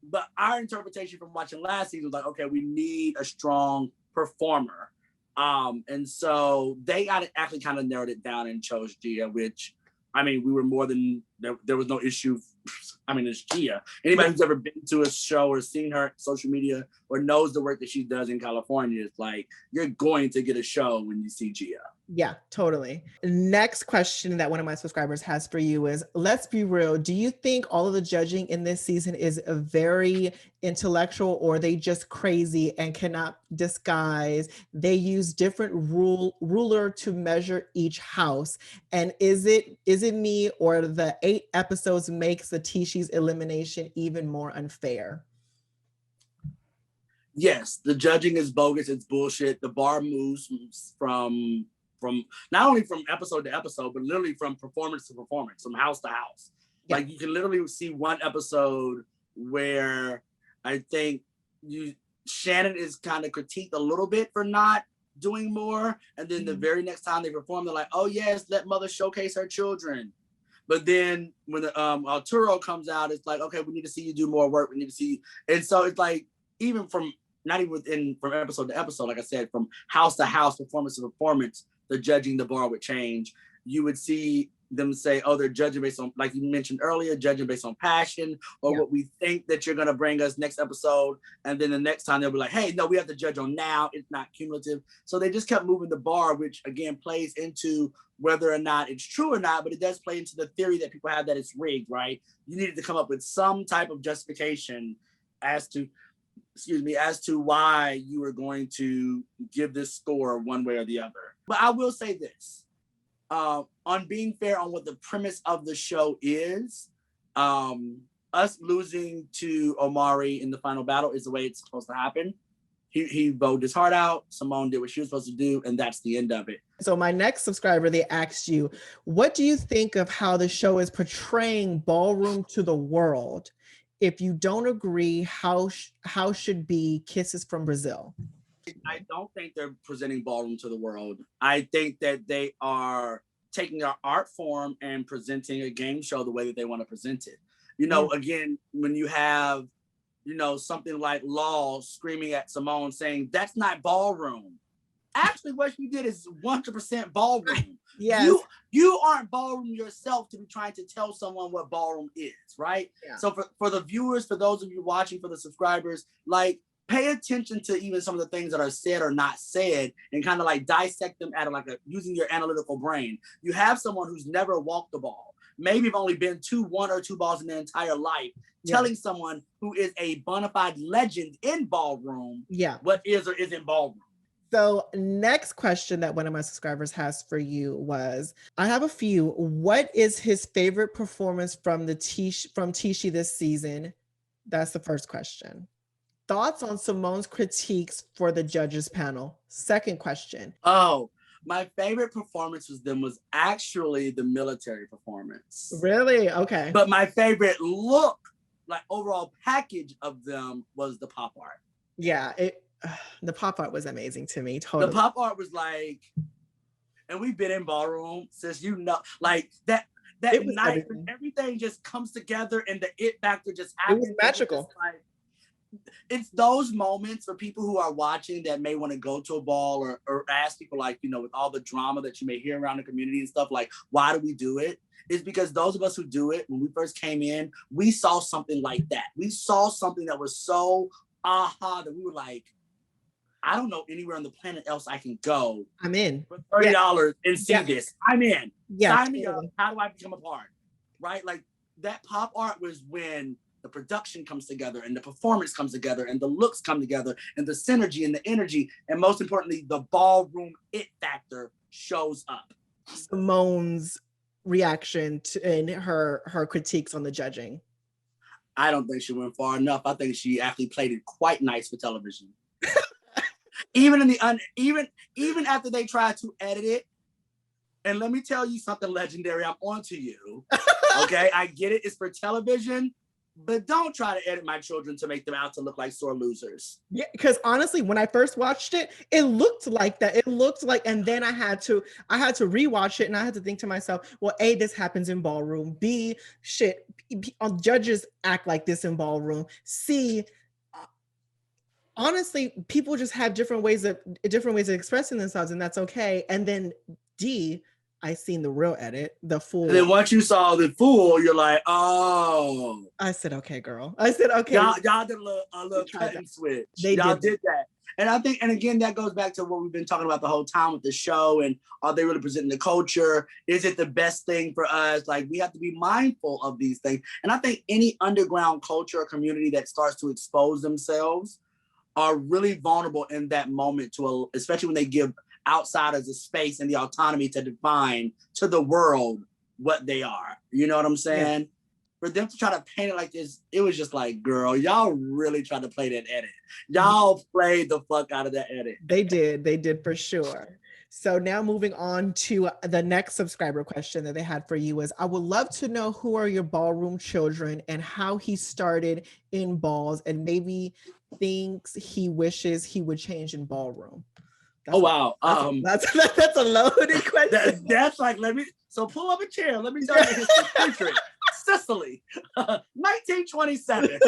but our interpretation from watching last season was like, okay, we need a strong performer. And so they actually kind of narrowed it down and chose Gia, which, I mean, we were more than, there was no issue. I mean, it's Gia. Anybody who's ever been to a show or seen her social media or knows the work that she does in California, it's like, you're going to get a show when you see Gia. Yeah, totally. Next question that one of my subscribers has for you is, let's be real. Do you think all of the judging in this season is very intellectual, or are they just crazy and cannot disguise? They use different ruler to measure each house. And is it me, or the 8 episodes makes the Tisci's elimination even more unfair? Yes, the judging is bogus. It's bullshit. The bar moves from not only from episode to episode, but literally from performance to performance, from house to house. Yeah. Like you can literally see one episode where I think Shannon is kind of critiqued a little bit for not doing more. And then the very next time they perform, they're like, oh yes, let mother showcase her children. But then when the Arturo comes out, it's like, okay, we need to see you do more work. We need to see you. And so it's like, even from episode to episode, like I said, from house to house, performance to performance, the judging the bar would change. You would see them say, oh, they're judging based on, like you mentioned earlier, judging based on passion or what we think that you're going to bring us next episode. And then the next time they'll be like, hey, no, we have to judge on now. It's not cumulative. So they just kept moving the bar, which again plays into whether or not it's true or not, but it does play into the theory that people have that it's rigged, right? You needed to come up with some type of justification as to why you were going to give this score one way or the other. But I will say this, on being fair on what the premise of the show is, us losing to Omari in the final battle is the way it's supposed to happen. He bowed his heart out, Symone did what she was supposed to do, and that's the end of it. So my next subscriber, they asked you, what do you think of how the show is portraying Ballroom to the world? If you don't agree, how should be Kisses from Brazil? I don't think they're presenting Ballroom to the world. I think that they are taking their art form and presenting a game show the way that they want to present it. Again, when you have, something like Law screaming at Symone saying, "That's not ballroom." Actually, what you did is 100% ballroom. Yes. You aren't ballroom yourself to be trying to tell someone what ballroom is, right? Yeah. So for the viewers, for those of you watching, for the subscribers, like, pay attention to even some of the things that are said or not said, and kind of like dissect them at using your analytical brain. You have someone who's never walked the ball, maybe have only been to one or two balls in their entire life, telling someone who is a bona fide legend in ballroom what is or isn't ballroom. So next question that one of my subscribers has for you was, I have a few. What is his favorite performance from Tisci this season? That's the first question. Thoughts on Symone's critiques for the judges panel? Second question. Oh, my favorite performance was actually the military performance. Really? Okay. But my favorite look, like overall package of them, was the pop art. Yeah, the pop art was amazing to me. Totally. The pop art was like, and we've been in ballroom since like that night when everything just comes together and the it factor just happens. It was magical. It's those moments for people who are watching that may want to go to a ball or ask people, like, with all the drama that you may hear around the community and stuff, like, why do we do it? It's because those of us who do it, when we first came in, we saw something like that. We saw something that was so that we were like, I don't know anywhere on the planet else I can go. I'm in. For $30 and see this. I'm in. Sign me up. How do I become a part? Right? Like, that pop art was when the production comes together and the performance comes together and the looks come together and the synergy and the energy, and most importantly, the ballroom it factor shows up. Symone's reaction and her critiques on the judging. I don't think she went far enough. I think she actually played it quite nice for television. Even after they tried to edit it, and let me tell you something, Legendary, I'm on to you. Okay, I get it. It's for television. But don't try to edit my children to make them out to look like sore losers. Yeah, because honestly, when I first watched it, it looked like that. It looked like, and then I had to rewatch it, and I had to think to myself, well, A, this happens in ballroom. B, judges act like this in ballroom. C, honestly, people just have different ways of expressing themselves, and that's okay. And then D, I seen the real edit, the full. And then once you saw the full, you're like, oh. I said, okay, girl. I said, okay. Y'all did a little cut and switch. Y'all did that. And I think, and again, that goes back to what we've been talking about the whole time with the show, and are they really presenting the culture? Is it the best thing for us? Like, we have to be mindful of these things. And I think any underground culture or community that starts to expose themselves are really vulnerable in that moment, especially when they give outsiders the space and the autonomy to define to the world what they are. You know what I'm saying? Yeah. For them to try to paint it like this, it was just like, girl, y'all really tried to play that edit. Y'all played the fuck out of that edit. They did for sure. So now moving on to the next subscriber question that they had for you is, I would love to know who are your ballroom children and how he started in balls and maybe things he wishes he would change in ballroom. Wow. That's a loaded question. That's like, so pull up a chair. Let me tell you history. Country, Sicily, 1927.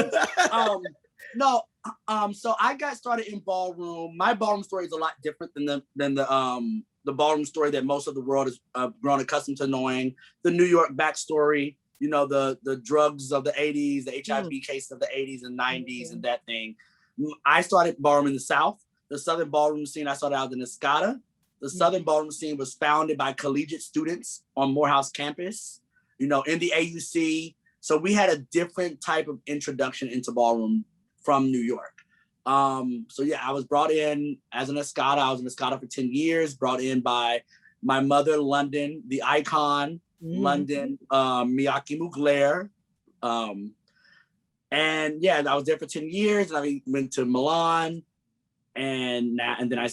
So I got started in ballroom. My ballroom story is a lot different than the ballroom story that most of the world has grown accustomed to knowing. The New York backstory, the drugs of the 80s, the HIV cases of the 80s and 90s and that thing. I started ballroom in the South. The Southern ballroom scene, I started out in Escada. The Southern ballroom scene was founded by collegiate students on Morehouse campus, in the AUC. So we had a different type of introduction into ballroom from New York. So yeah, I was brought in as an Escada. I was in Escada for 10 years, brought in by my mother, London, the icon, London, Miyake Mugler. And yeah, I was there for 10 years, and I went to Milan. And then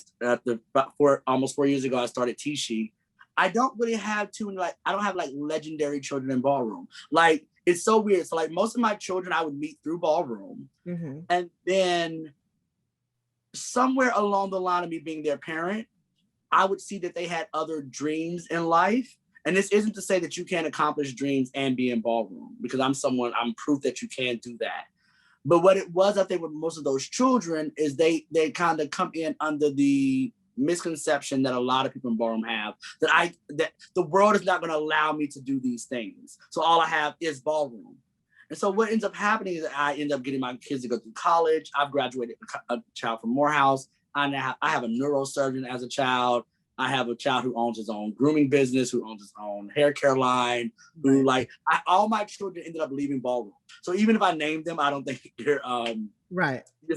almost 4 years ago, I started Tisci. I don't really have I don't have like legendary children in ballroom. Like, it's so weird. So like most of my children I would meet through ballroom. Mm-hmm. And then somewhere along the line of me being their parent, I would see that they had other dreams in life. And this isn't to say that you can't accomplish dreams and be in ballroom, because I'm proof that you can do that. But what it was, I think, with most of those children is they kind of come in under the misconception that a lot of people in ballroom have that the world is not going to allow me to do these things. So all I have is ballroom. And so what ends up happening is that I end up getting my kids to go through college. I've graduated a child from Morehouse. I have a neurosurgeon as a child. I have a child who owns his own grooming business, who owns his own hair care line, who all my children ended up leaving ballroom. So even if I named them, I don't think your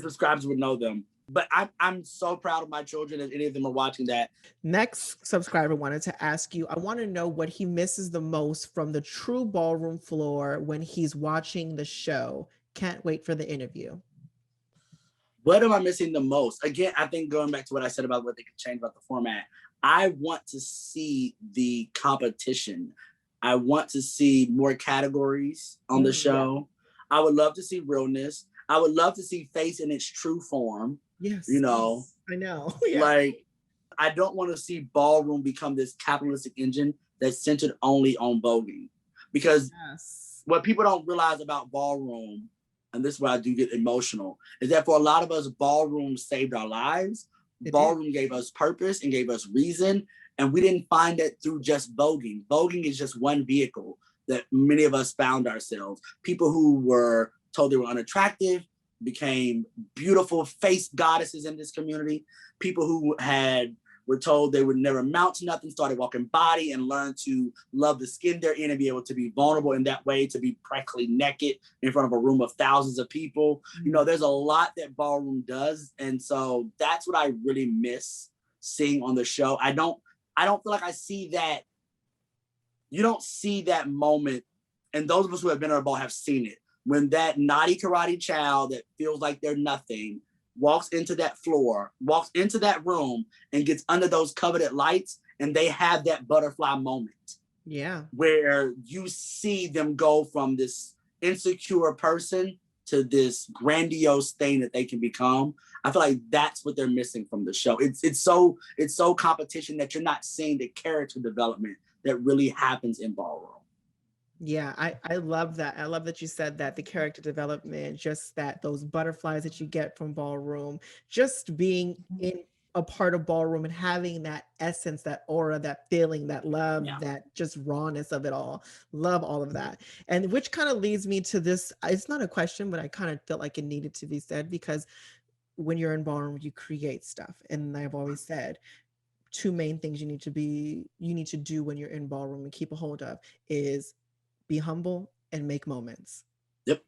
subscribers would know them. But I'm so proud of my children, if any of them are watching that. Next subscriber wanted to ask you, I want to know what he misses the most from the true ballroom floor when he's watching the show. Can't wait for the interview. What am I missing the most? Again, I think going back to what I said about what they could change about the format, I want to see the competition. I want to see more categories on the show. I would love to see realness. I would love to see face in its true form. Yes. You know, I know. Yeah. Like, I don't want to see ballroom become this capitalistic engine that's centered only on voguing. Because what people don't realize about ballroom, and this is where I do get emotional, is that for a lot of us, ballroom saved our lives. Ballroom gave us purpose and gave us reason. And we didn't find that through just voguing. Voguing is just one vehicle that many of us found ourselves. People who were told they were unattractive became beautiful face goddesses in this community. People who were told they would never amount to nothing started walking body and learned to love the skin they're in and be able to be vulnerable in that way, to be practically naked in front of a room of thousands of people. You know, there's a lot that ballroom does. And so that's what I really miss seeing on the show. I don't feel like I see that. You don't see that moment. And those of us who have been on a ball have seen it. When that naughty karate child that feels like they're nothing walks into that floor, walks into that room and gets under those coveted lights, and they have that butterfly moment. Yeah. Where you see them go from this insecure person to this grandiose thing that they can become. I feel like that's what they're missing from the show. It's so competition that you're not seeing the character development that really happens in ballroom. Yeah, I love that. I love that you said that, the character development, just that those butterflies that you get from ballroom, just being in a part of ballroom and having that essence, that aura, that feeling, that love, that just rawness of it all. Love all of that. And which kind of leads me to this. It's not a question, but I kind of felt like it needed to be said, because when you're in ballroom, you create stuff. And I've always said, two main things you need to do when you're in ballroom and keep a hold of is be humble and make moments. Yep.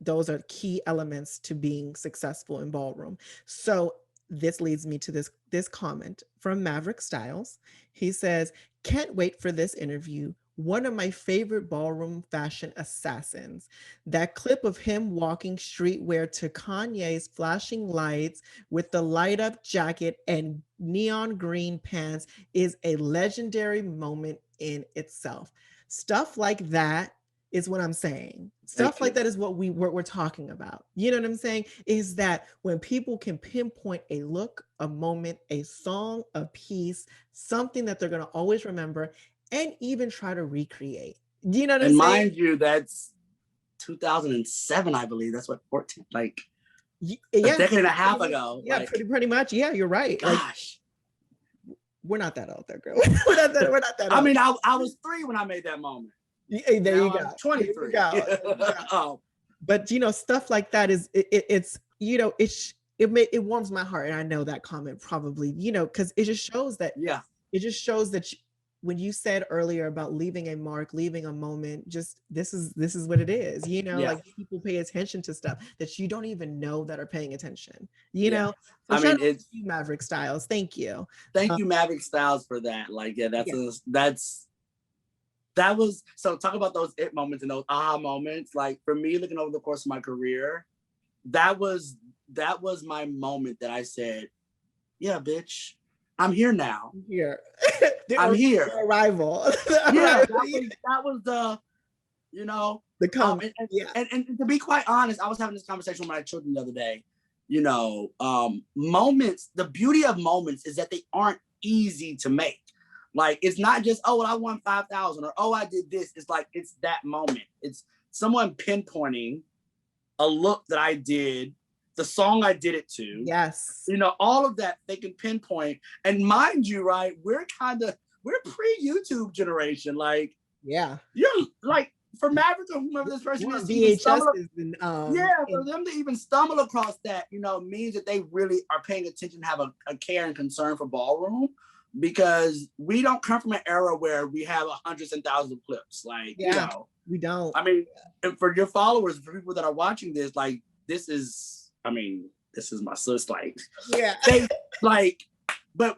Those are key elements to being successful in ballroom. So this leads me to this comment from Maverick Styles. He says, "Can't wait for this interview. One of my favorite ballroom fashion assassins. That clip of him walking streetwear to Kanye's flashing lights with the light up jacket and neon green pants is a legendary moment in itself." Stuff like that is what I'm saying. Stuff like that is what we're talking about. You know what I'm saying? Is that when people can pinpoint a look, a moment, a song, a piece, something that they're going to always remember and even try to recreate. Do you know what I'm saying? And mind you, that's 2007, I believe. That's what 14, like a decade and a half ago. Yeah, like, pretty much. Yeah, you're right. Gosh. We're not that old, though, girl. We're not that old. I mean, I was 3 when I made that moment. Hey, there you go. I'm 23. But stuff like that is it's it warms my heart, and I know that comment probably because it just shows that when you said earlier about leaving a mark, leaving a moment, just this is what it is. Like people pay attention to stuff that you don't even know that are paying attention. So I mean, it's Maverick Styles. Thank you. Thank you, Maverick Styles, for that. Like, that was, so talk about those it moments and those aha moments. Like, for me, looking over the course of my career, that was my moment that I said, yeah, bitch, I'm here now. I'm here. Arrival. Yeah, that was the, the comment. And to be quite honest, I was having this conversation with my children the other day. Moments, the beauty of moments is that they aren't easy to make. Like, it's not just, oh, well, I won 5,000 or, oh, I did this. It's like, it's that moment. It's someone pinpointing a look that I did, the song I did it to. Yes. You know, all of that they can pinpoint. And mind you, right, we're pre-YouTube generation. Like, Yeah. you're like, for Maverick or whomever this person We're is, on to even stumble, VHS for them to even stumble across that, you know, means that they really are paying attention, have a care and concern for Ballroom, because we don't come from an era where we have hundreds and thousands of clips. Like, you know, we don't. I mean, for your followers, for people that are watching this, like, this is my sis. Like, they like, but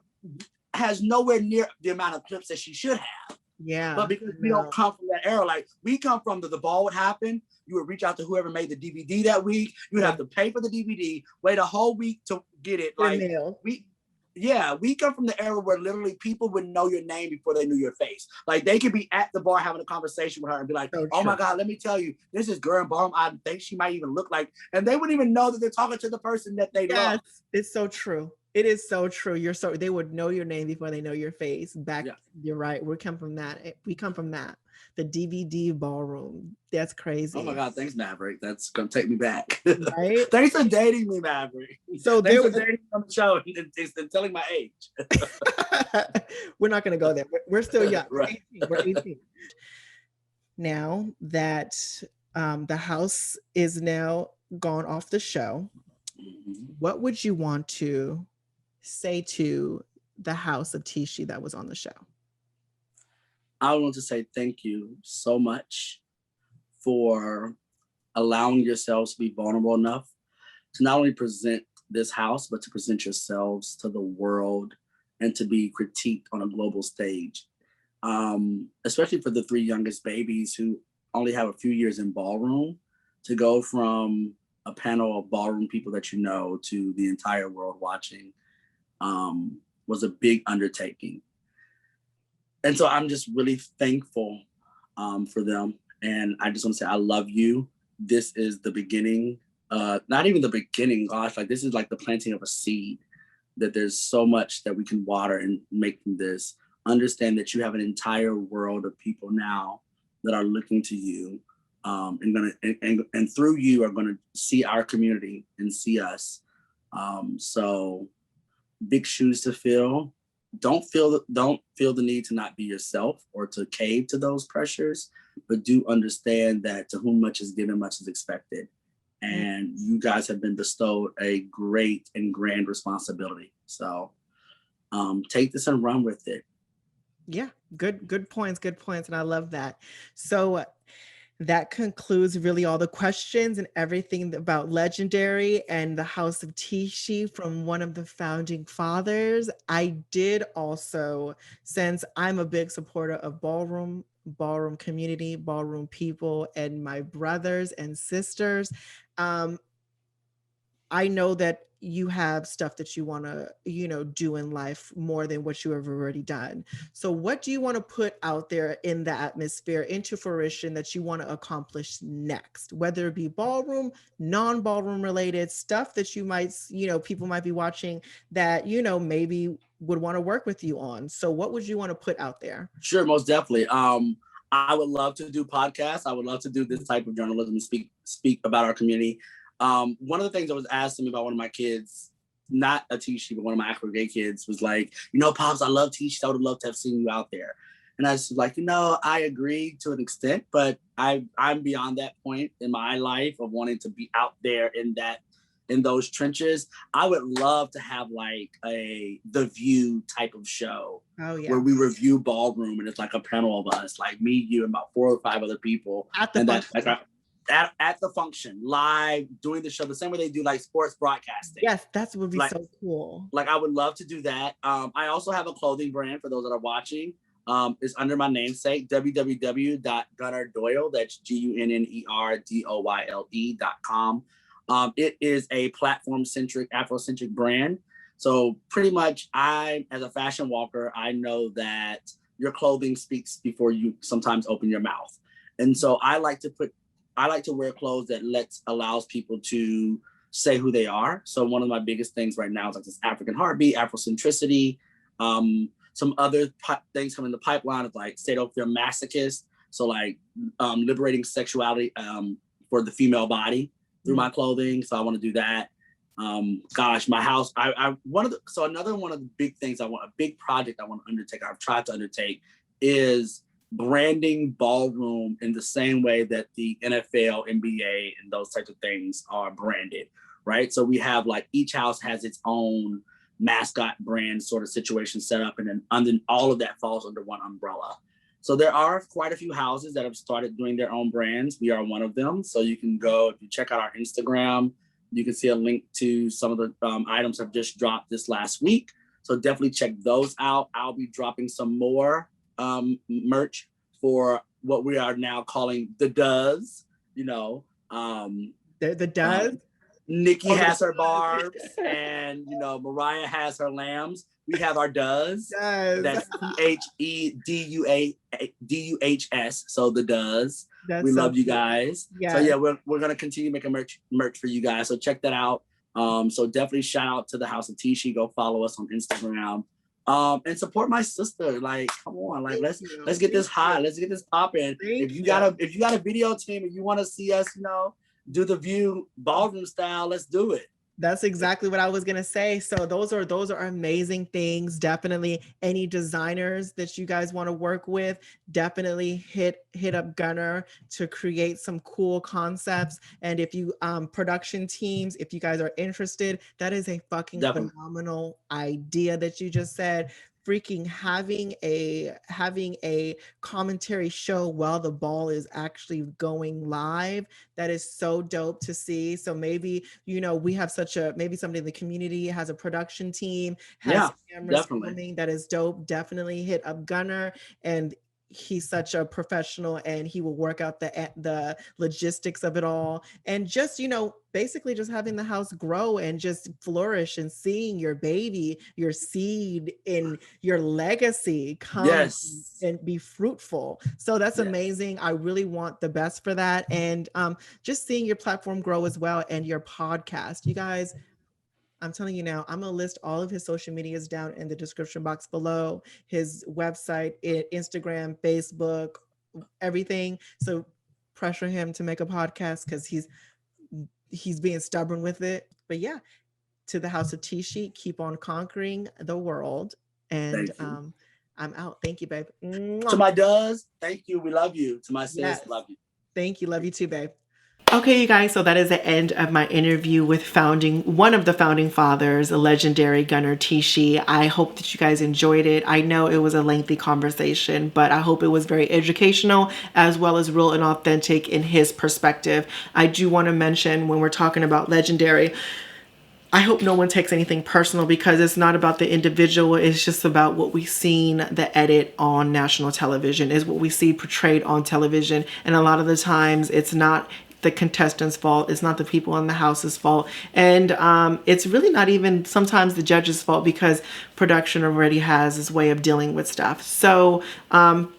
has nowhere near the amount of clips that she should have. Yeah. But because we don't come from that era, like, we come from the ball would happen. You would reach out to whoever made the DVD that week. You would have to pay for the DVD, wait a whole week to get it. Like, we come from the era where literally people would know your name before they knew your face. Like, they could be at the bar having a conversation with her and be like, oh my God, let me tell you, this is girl in Ballroom. I think she might even look like, and they wouldn't even know that they're talking to the person that they love. It's so true. It is so true. They would know your name before they know your face. You're right. We come from that. The DVD Ballroom. That's crazy. Oh my God, thanks, Maverick. That's gonna take me back. Right? Thanks for dating me, Maverick. So thanks for dating me on the show and telling my age. We're not gonna go there. We're still young. Right. We're 18. Now that the house is now gone off the show, what would you want to say to the house of Tisci that was on the show? I want to say thank you so much for allowing yourselves to be vulnerable enough to not only present this house, but to present yourselves to the world and to be critiqued on a global stage. Especially for the three youngest babies who only have a few years in Ballroom, to go from a panel of Ballroom people that you know to the entire world watching was a big undertaking. And so I'm just really thankful for them. And I just want to say, I love you. This is the beginning, not even the beginning, gosh, like this is like the planting of a seed, that there's so much that we can water and make from this. Understand that you have an entire world of people now that are looking to you and through you are going to see our community and see us. So big shoes to fill. Don't feel the need to not be yourself or to cave to those pressures, but do understand that to whom much is given, much is expected. And you guys have been bestowed a great and grand responsibility. So take this and run with it. Yeah, good points. And I love that. So that concludes really all the questions and everything about Legendary and the House of Tisci from one of the founding fathers. I did also, since I'm a big supporter of Ballroom community, Ballroom people, and my brothers and sisters, I know that you have stuff that you want to, do in life more than what you have already done. So what do you want to put out there in the atmosphere, into fruition, that you want to accomplish next, whether it be Ballroom, non-Ballroom related stuff that you might, people might be watching that, maybe would want to work with you on. So what would you want to put out there? Sure, most definitely. I would love to do podcasts. I would love to do this type of journalism and speak about our community. One of the things that was asked to me by one of my kids, not a Tisci, but one of my Afro-gay kids, was like, Pops, I love Tisci. I would love to have seen you out there. And I was like, I agree to an extent, but I'm beyond that point in my life of wanting to be out there in those trenches. I would love to have like The View type of show where we review Ballroom and it's like a panel of us, like me, you, and about 4 or 5 other people. At the function, live, doing the show the same way they do like sports broadcasting. Yes, that would be so cool. Like, I would love to do that. I also have a clothing brand for those that are watching. It's under my namesake, www.gunnerdoyle, that's GUNNERDOYLE.com. It is a platform-centric, Afrocentric brand. So pretty much as a fashion walker, I know that your clothing speaks before you sometimes open your mouth. And so I like to wear clothes that allows people to say who they are. So one of my biggest things right now is like this African heartbeat, Afrocentricity. Some other things come in the pipeline of like Sadophile masochist. So like liberating sexuality for the female body through my clothing. So I want to do that. Gosh, my house, another one of the big things a big project I want to undertake, I've tried to undertake, is branding Ballroom in the same way that the NFL, NBA, and those types of things are branded, right? So we have like each house has its own mascot brand sort of situation set up, and then all of that falls under one umbrella. So there are quite a few houses that have started doing their own brands. We are one of them. So you can go, if you check out our Instagram, you can see a link to some of the items I've just dropped this last week. So definitely check those out. I'll be dropping some more merch for what we are now calling the Does, The Does? Nikki has her barbs and, Mariah has her lambs. We have our Does. That's THEDUHS. So the Does. We love you guys. Yes. So yeah, we're gonna continue making merch for you guys. So check that out. So definitely shout out to the House of Tisci. Go follow us on Instagram. And support my sister. Like, come on, like let's get this hot. Let's get this popping. If you got a video team and you want to see us, do the View Ballroom style, let's do it. That's exactly what I was going to say. So those are amazing things. Definitely any designers that you guys want to work with, definitely hit up Gunner to create some cool concepts. And if you production teams, if you guys are interested, that is a fucking phenomenal idea that you just said. Freaking having a commentary show while the ball is actually going live, that is so dope to see. So maybe we have maybe somebody in the community has a production team, has cameras filming. That is dope. Definitely hit up Gunner, and he's such a professional, and he will work out the logistics of it all. And just basically just having the house grow and just flourish, and seeing your baby, your seed, in your legacy come and be fruitful. So that's amazing. I really want the best for that. And just seeing your platform grow as well, and your podcast. You guys, I'm telling you now, I'm going to list all of his social medias down in the description box below. His website, Instagram, Facebook, everything. So pressure him to make a podcast, because he's being stubborn with it. But yeah, to the House of Tisci, keep on conquering the world. And I'm out. Thank you, babe. To my Does, thank you. We love you. To my sis, love you. Thank you. Love you too, babe. Okay, you guys, so that is the end of my interview with one of the founding fathers, legendary Gunner Tisci. I hope that you guys enjoyed it. I know it was a lengthy conversation, but I hope it was very educational, as well as real and authentic in his perspective. I do want to mention, when we're talking about legendary, I hope no one takes anything personal, because it's not about the individual. It's just about what we've seen, the edit on national television is what we see portrayed on television. And a lot of the times it's not the contestants' fault. It's not the people in the house's fault. And it's really not even sometimes the judge's fault, because production already has its way of dealing with stuff. So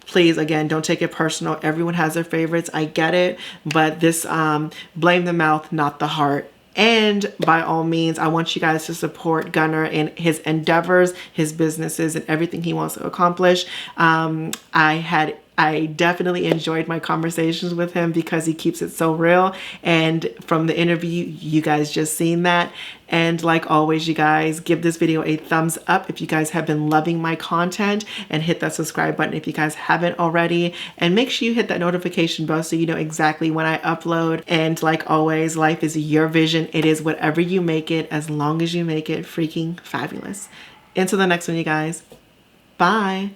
please, again, don't take it personal. Everyone has their favorites. I get it. But this, blame the mouth, not the heart. And by all means, I want you guys to support Gunner in his endeavors, his businesses, and everything he wants to accomplish. I definitely enjoyed my conversations with him, because he keeps it so real. And from the interview, you guys just seen that. And like always, you guys, give this video a thumbs up if you guys have been loving my content, and hit that subscribe button if you guys haven't already. And make sure you hit that notification bell so you know exactly when I upload. And like always, life is your vision. It is whatever you make it, as long as you make it freaking fabulous. Until the next one, you guys. Bye.